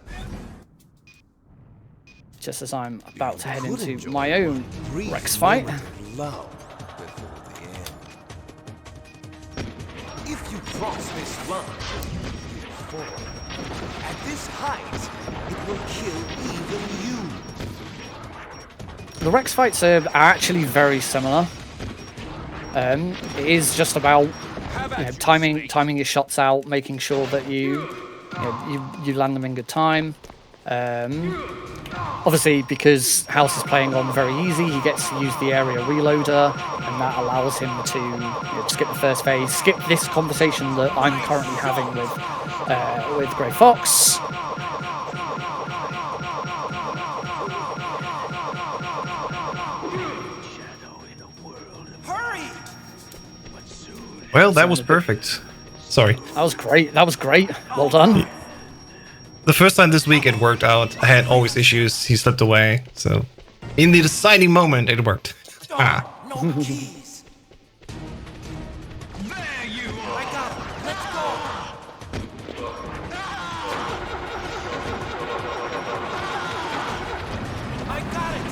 Just as I'm about to head into my own Rex fight.
If you cross this run, you'll fall. At this height, it will kill even you.
The Rex fights are actually very similar. It is just about timing your shots out, making sure that you land them in good time. Obviously, because House is playing on very easy, he gets to use the area reloader, and that allows him to skip the first phase, skip this conversation that I'm currently having with Grey Fox.
Well, that was perfect. Sorry.
That was great. That was great. Well done.
The first time this week it worked out. I had always issues. He slipped away. So in the deciding moment, it worked. Ah.
No keys. There you are. I got him. Let's go. I got it.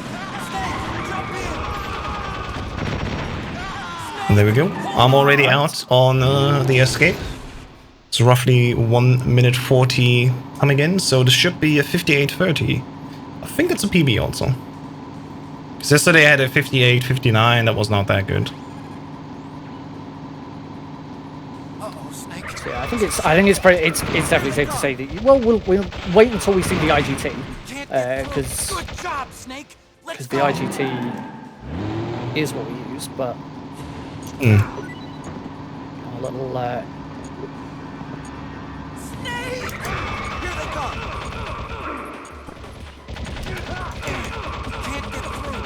Snake, jump in.
And there we go. I'm already out on the escape. It's roughly 1 minute 40 coming in, so this should be a 58:30. I think it's a PB also. Because yesterday I had a 58:59, that was not that good.
Uh-oh, Snake.
Yeah, I think it's definitely safe to say that. We'll wait until we see the IGT, because
Good job, Snake. Let's
the
go.
IGT is what we use, but a little.
Snake! Here they come. Can't get through.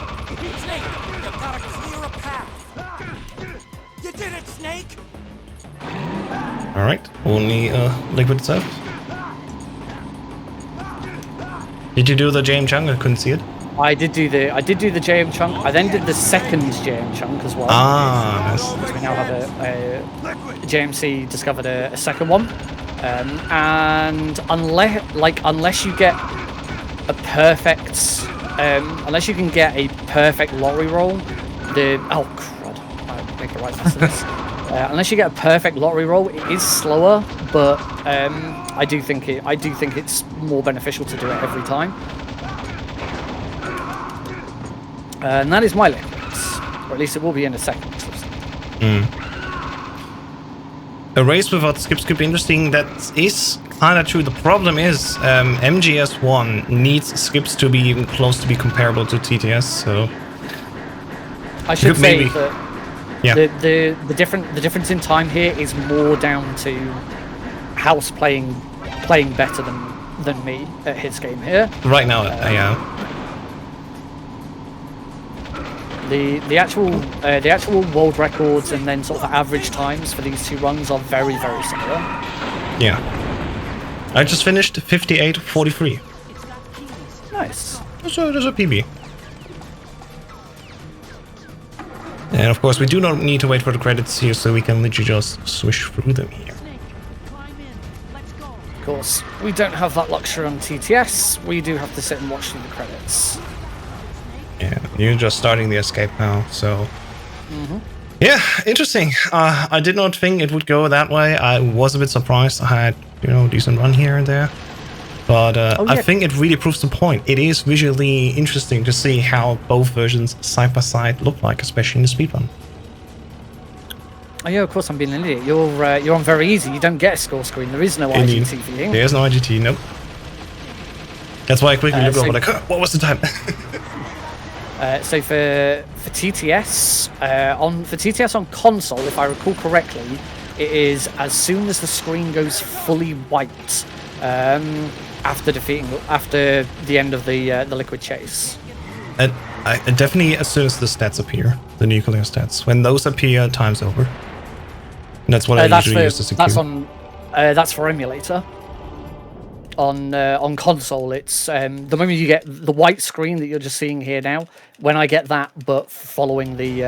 Snake, you gotta clear a path. You did it, Snake.
Alright, only liquid stuff. Did you do the JM chunk? I couldn't see it.
I did do the JM chunk. I then did the second JM chunk as well.
Ah, nice.
So we now have a JMC discovered a second one, and unless you get a perfect, unless you can get a perfect lottery roll, oh crud, I make a right mess of this. Unless you get a perfect lottery roll, it is slower, but I do think it's more beneficial to do it every time. And that is my liquids, or at least it will be in a second.
A race without skips could be interesting. That is kind of true. The problem is MGS1 needs skips to be even close to be comparable to TTS. So
I should say
maybe.
that
Yeah.
the difference in time here is more down to House playing better than me at his game here.
Right now, yeah.
The actual world records and then sort of average times for these two runs are very, very similar.
Yeah. I just finished 58:43.
Nice.
So there's a PB. And of course, we do not need to wait for the credits here, so we can literally just swish through them here.
Of course, we don't have that luxury on TTS. We do have to sit and watch through the credits.
Yeah, you're just starting the escape now, so... Yeah, interesting. I did not think it would go that way. I was a bit surprised. I had, decent run here and there. But I think it really proves the point. It is visually interesting to see how both versions side by side look like, especially in the speedrun.
Oh yeah, of course I'm being an idiot. You're on very easy. You don't get a score screen. There is no
Indeed.
IGT for you.
There's no IGT, nope. That's why I quickly looked over like, what was the time?
So for TTS on console, if I recall correctly, it is as soon as the screen goes fully white after the end of the liquid chase.
I definitely as soon as the stats appear, the nuclear stats. When those appear, time's over. And that's what I usually use as a cue.
That's for emulator. On console, it's the moment you get the white screen that you're just seeing here now. When I get that, but following the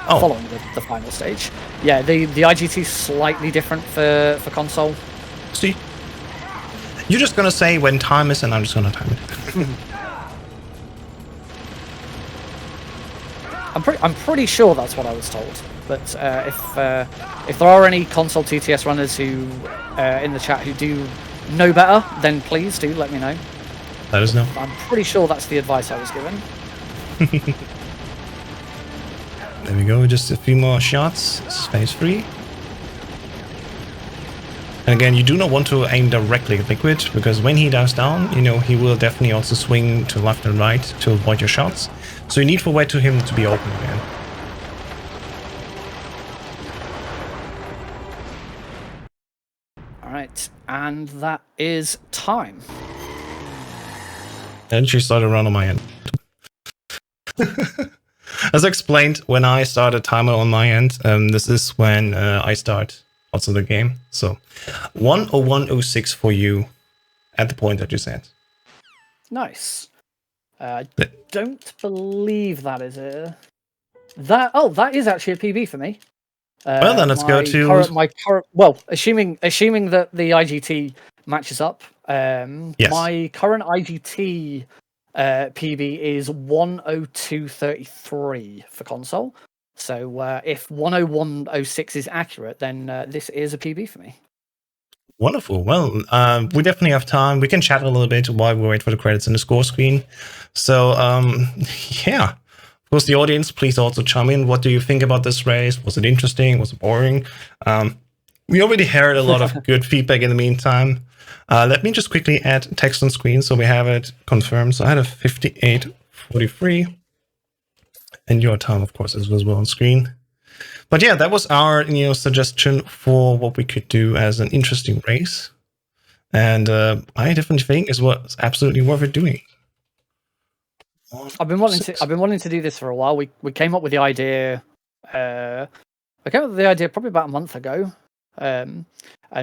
following the final stage, yeah, the IGT is slightly different for console.
See, you're just gonna say when time is, and I'm just gonna time it.
I'm pretty sure that's what I was told. But if there are any console TTS runners who in the chat who do know better, then please do let me know.
Let us know.
I'm pretty sure that's the advice I was given.
There we go, just a few more shots. Space free. And again, you do not want to aim directly at Liquid, because when he dives down, he will definitely also swing to left and right to avoid your shots. So you need to wait to him to be open again.
Alright, and that is time.
And she started around on my end. As explained, when I start a timer on my end, this is when I start also the game. So 101.06 for you at the point that you said.
Nice. I
Th-
don't believe that is a... that is actually a PB for me.
Well, then let's go to...
my current. Well, assuming that the IGT matches up,
Yes.
my current IGT PB is 102.33 for console. So if 101.06 is accurate, then this is a PB for me.
Wonderful. Well, we definitely have time. We can chat a little bit while we wait for the credits and the score screen. So, yeah. Of course, the audience, please also chime in. What do you think about this race? Was it interesting? Was it boring? We already heard a lot of good feedback in the meantime. Let me just quickly add text on screen so we have it confirmed. So I had a 58.43. And your time, of course, is visible on screen. But yeah, that was our suggestion for what we could do as an interesting race. And I definitely think it was absolutely worth it doing.
I've been wanting to do this for a while. We came up with the idea. Probably about a month ago, and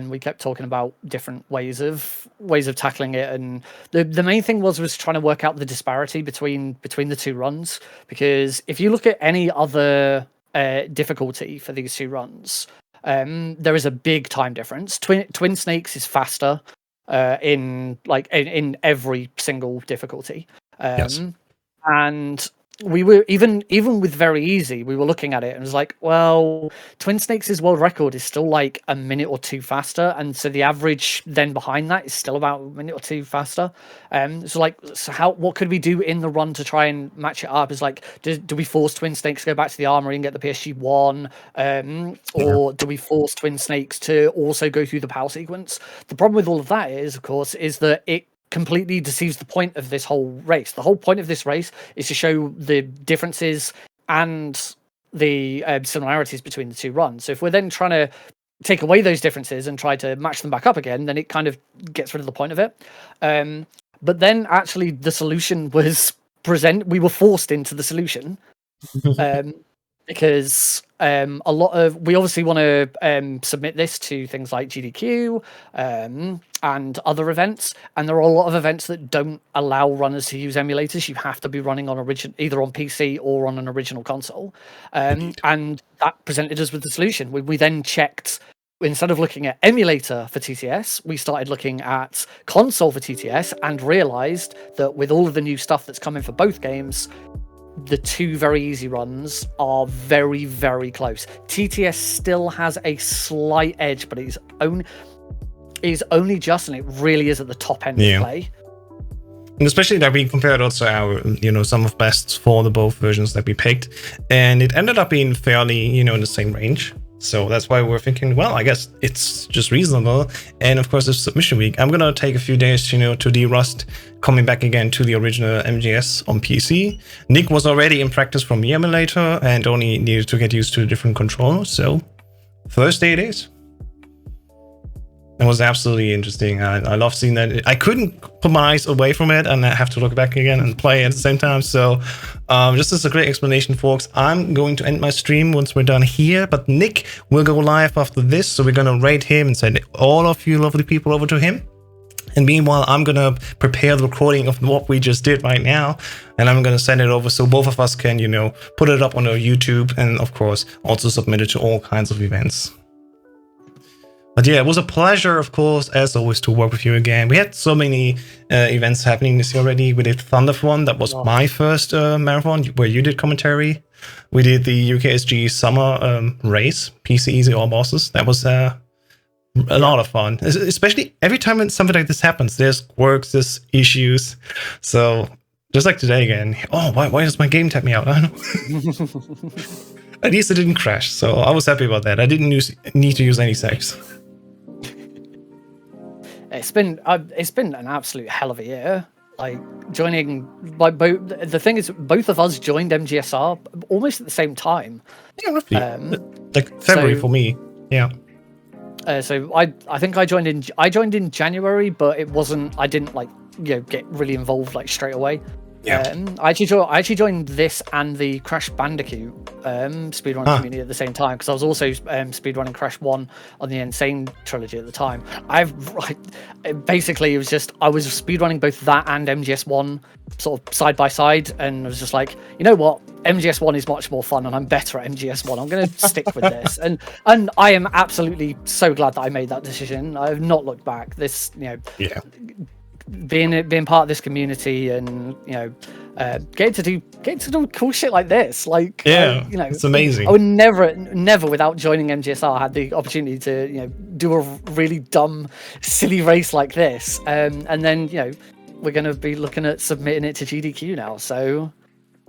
we kept talking about different ways of tackling it. And the main thing was trying to work out the disparity between the two runs. Because if you look at any other difficulty for these two runs, there is a big time difference. Twin Snakes is faster in every single difficulty.
Yes.
And we were even with very easy, we were looking at it and it was like, well, Twin Snakes' world record is still like a minute or two faster, and so the average then behind that is still about a minute or two faster. What could we do in the run to try and match it up? Is like, do we force Twin Snakes to go back to the armory and get the PSG1, or do we force Twin Snakes to also go through the power sequence? The problem with all of that is, of course, is that it completely deceives the point of this whole race. The whole point of this race is to show the differences and the similarities between the two runs. So if we're then trying to take away those differences and try to match them back up again, then it kind of gets rid of the point of it. But then actually the solution was we were forced into the solution. Because we obviously want to submit this to things like GDQ and other events, and there are a lot of events that don't allow runners to use emulators. You have to be running on either on PC or on an original console, and that presented us with the solution. We then checked. Instead of looking at emulator for TTS, we started looking at console for TTS and realized that with all of the new stuff that's coming for both games, the two very easy runs are very, very close. TTS still has a slight edge, but it's only just, and it really is at the top end of play.
And especially that we compared also our, some of bests for the both versions that we picked, and it ended up being fairly, in the same range. So that's why we're thinking, well, I guess it's just reasonable. And of course, it's submission week. I'm going to take a few days, to de-rust, coming back again to the original MGS on PC. Nick was already in practice from the emulator and only needed to get used to the different controllers. So Thursday it is. It was absolutely interesting. I love seeing that. I couldn't put my eyes away from it and I have to look back again and play at the same time. So just as a great explanation, folks, I'm going to end my stream once we're done here, but Nick will go live after this. So we're going to rate him and send all of you lovely people over to him. And meanwhile, I'm going to prepare the recording of what we just did right now. And I'm going to send it over so both of us can, put it up on our YouTube and, of course, also submit it to all kinds of events. But yeah, it was a pleasure, of course, as always, to work with you again. We had so many events happening this year already. We did Thunderfront. That was my first marathon where you did commentary. We did the UKSG summer race, PC Easy All Bosses. That was a lot of fun, especially every time when something like this happens. There's quirks, there's issues. So just like today again. Oh, why does my game tap me out? I don't know. At least it didn't crash, so I was happy about that. I didn't need to use any saves.
It's been an absolute hell of a year. Like joining, the thing is, both of us joined MGSR almost at the same time.
Yeah, roughly. Like February for me. Yeah.
So I think I joined in January, but it wasn't. I didn't get really involved straight away.
Yeah.
I actually joined this and the Crash Bandicoot speedrun community at the same time because I was also speedrunning Crash 1 on the Insane trilogy at the time. Basically, it was just I was speedrunning both that and MGS1 sort of side by side, and I was just like, you know what, MGS1 is much more fun, and I'm better at MGS1. I'm going to stick with this, and I am absolutely so glad that I made that decision. I have not looked back. This, you know,
Yeah.
being part of this community, and you know, getting to do cool shit like this, like
Yeah,
you know,
it's amazing.
I would never without joining MGSR had the opportunity to, you know, do a really dumb, silly race like this, and then, you know, we're going to be looking at submitting it to GDQ now, so.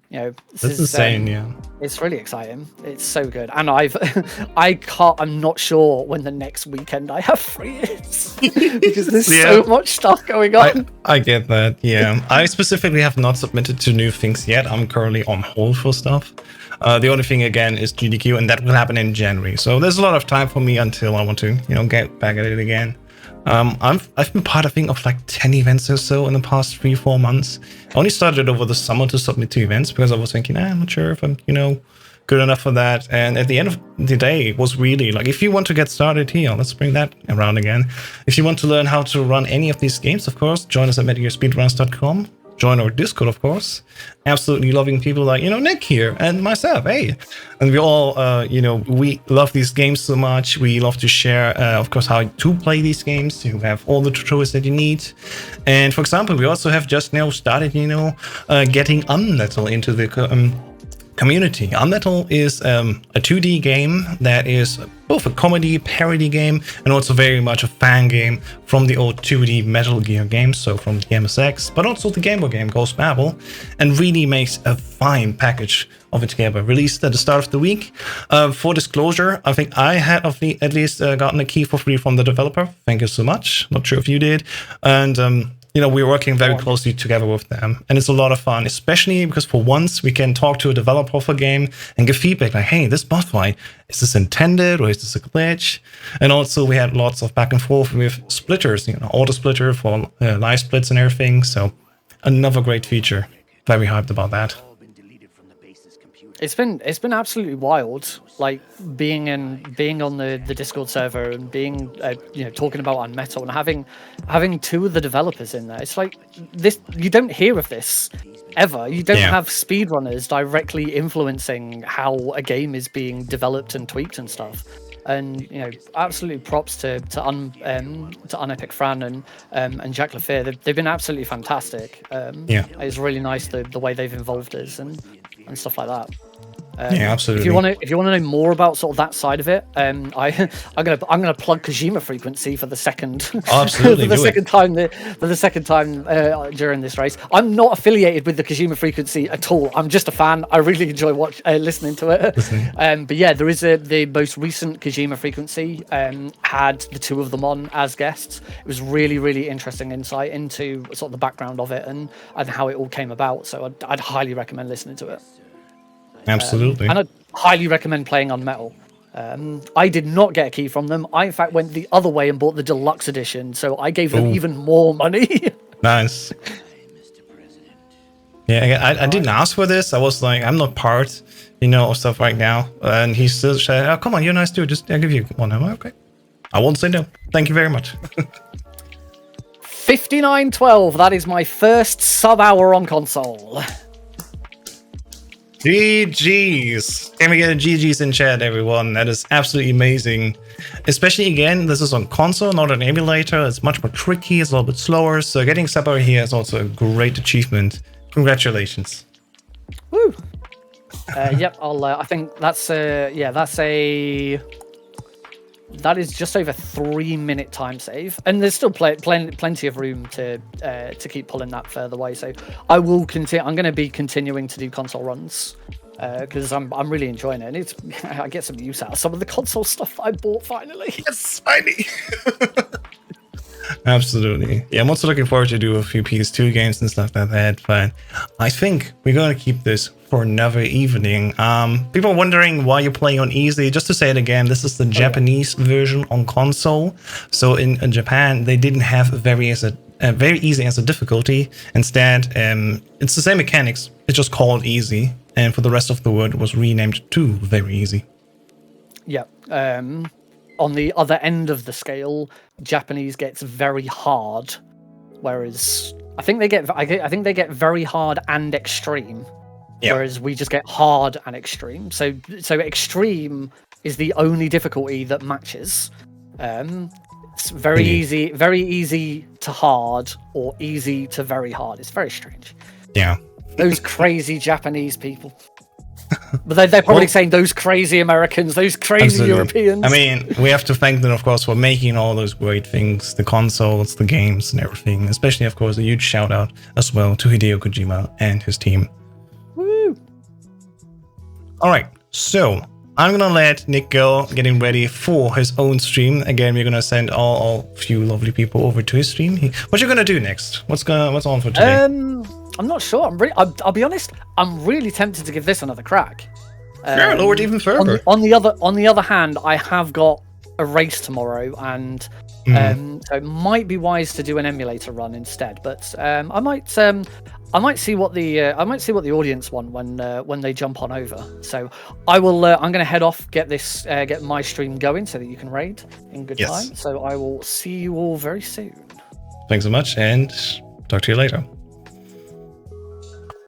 You know,
That's insane, yeah.
It's really exciting. It's so good, and I'm not sure when the next weekend I have free is because there's so much stuff going on.
I get that, yeah. I specifically have not submitted to new things yet. I'm currently on hold for stuff. The only thing again is GDQ, and that will happen in January. So there's a lot of time for me until I want to, you know, get back at it again. I've been part, I think, of like 10 events or so in the past 3-4 months. I only started over the summer to submit to events because I was thinking, I'm not sure if I'm, you know, good enough for that. And at the end of the day, it was really like, if you want to get started here, let's bring that around again. If you want to learn how to run any of these games, of course, join us at MetalGearSpeedruns.com. Join our Discord, of course. Absolutely loving people like, you know, Nick here and myself, hey. And we all, you know, we love these games so much. We love to share, of course, how to play these games. You have all the tutorials that you need. And for example, we also have just now started, you know, getting Unmetal into the community. Unmetal is a 2D game that is both a comedy parody game and also very much a fan game from the old 2D Metal Gear games, so from the MSX, but also the Game Boy game Ghost Babel, and really makes a fine package of it together. Released at the start of the week. For disclosure, I think I had at least gotten a key for free from the developer. Thank you so much. Not sure if you did. And you know, we're working very closely together with them, and it's a lot of fun, especially because for once we can talk to a developer of a game and give feedback like, hey, this boss fight, is this intended or is this a glitch? And also we had lots of back and forth with splitters, you know, auto splitter for live splits and everything. So another great feature. Very hyped about that.
It's been absolutely wild, like being on the Discord server and being you know, talking about Unmetal and having two of the developers in there. It's like this, you don't hear of this ever. You don't have speedrunners directly influencing how a game is being developed and tweaked and stuff. And you know, absolutely props to Unepic Fran and Jack Lafayette. They've been absolutely fantastic. It's really nice the way they've involved us and stuff like that.
Yeah, absolutely.
If you want to know more about sort of that side of it, I'm gonna plug Kojima Frequency for the second
absolutely
for the second time during this race. I'm not affiliated with the Kojima Frequency at all. I'm just a fan. I really enjoy listening to it. But yeah, there is the most recent Kojima Frequency had the two of them on as guests. It was really, really interesting insight into sort of the background of it and how it all came about. So I'd highly recommend listening to it.
Absolutely.
And I'd highly recommend playing Unmetal. I did not get a key from them. I, in fact, went the other way and bought the deluxe edition, so I gave them even more money.
Nice. Yeah, I didn't ask for this. I was like, I'm not part, you know, of stuff right now. And he still said, oh, come on, you're nice too. Just I'll give you one. I'm like, okay. I won't say no. Thank you very much.
5912. That is my first sub-hour on console.
GG's. Can we get a GG's in chat, everyone? That is absolutely amazing. Especially, again, this is on console, not an emulator. It's much more tricky. It's a little bit slower. So getting sub hour here is also a great achievement. Congratulations.
Woo. Yep, I think that is just over 3-minute time save, and there's still plenty of room to keep pulling that further away. So I will continue. I'm going to be continuing to do console runs because I'm really enjoying it. And I get some use out of some of the console stuff I bought finally.
Yes, finally. Absolutely. Yeah, I'm also looking forward to do a few PS2 games and stuff like that, but I think we're going to keep this for another evening. People are wondering why you're playing on easy. Just to say it again, this is the Japanese version on console. So in Japan, they didn't have very easy as a difficulty. Instead, it's the same mechanics. It's just called easy. And for the rest of the world, it was renamed to very easy.
Yeah. On the other end of the scale, Japanese gets very hard, whereas I think they get very hard and extreme, whereas we just get hard and extreme. So extreme is the only difficulty that matches. It's very easy to hard, or easy to very hard. It's very strange.
Yeah.
Those crazy Japanese people. But they're probably saying those crazy Americans, those crazy Europeans.
I mean, we have to thank them, of course, for making all those great things, the consoles, the games, and everything. Especially, of course, a huge shout out as well to Hideo Kojima and his team.
Woo!
All right, so I'm gonna let Nick go, getting ready for his own stream. Again, we're gonna send all few lovely people over to his stream. What you gonna do next? What's on for today?
I'm not sure. I'll be honest. I'm really tempted to give this another crack.
Sure, lower it even further.
On the other hand, I have got a race tomorrow, and so it might be wise to do an emulator run instead. But I might see what the audience want when they jump on over. So I will. I'm going to head off, get my stream going so that you can raid in good time. So I will see you all very soon.
Thanks so much, and talk to you later.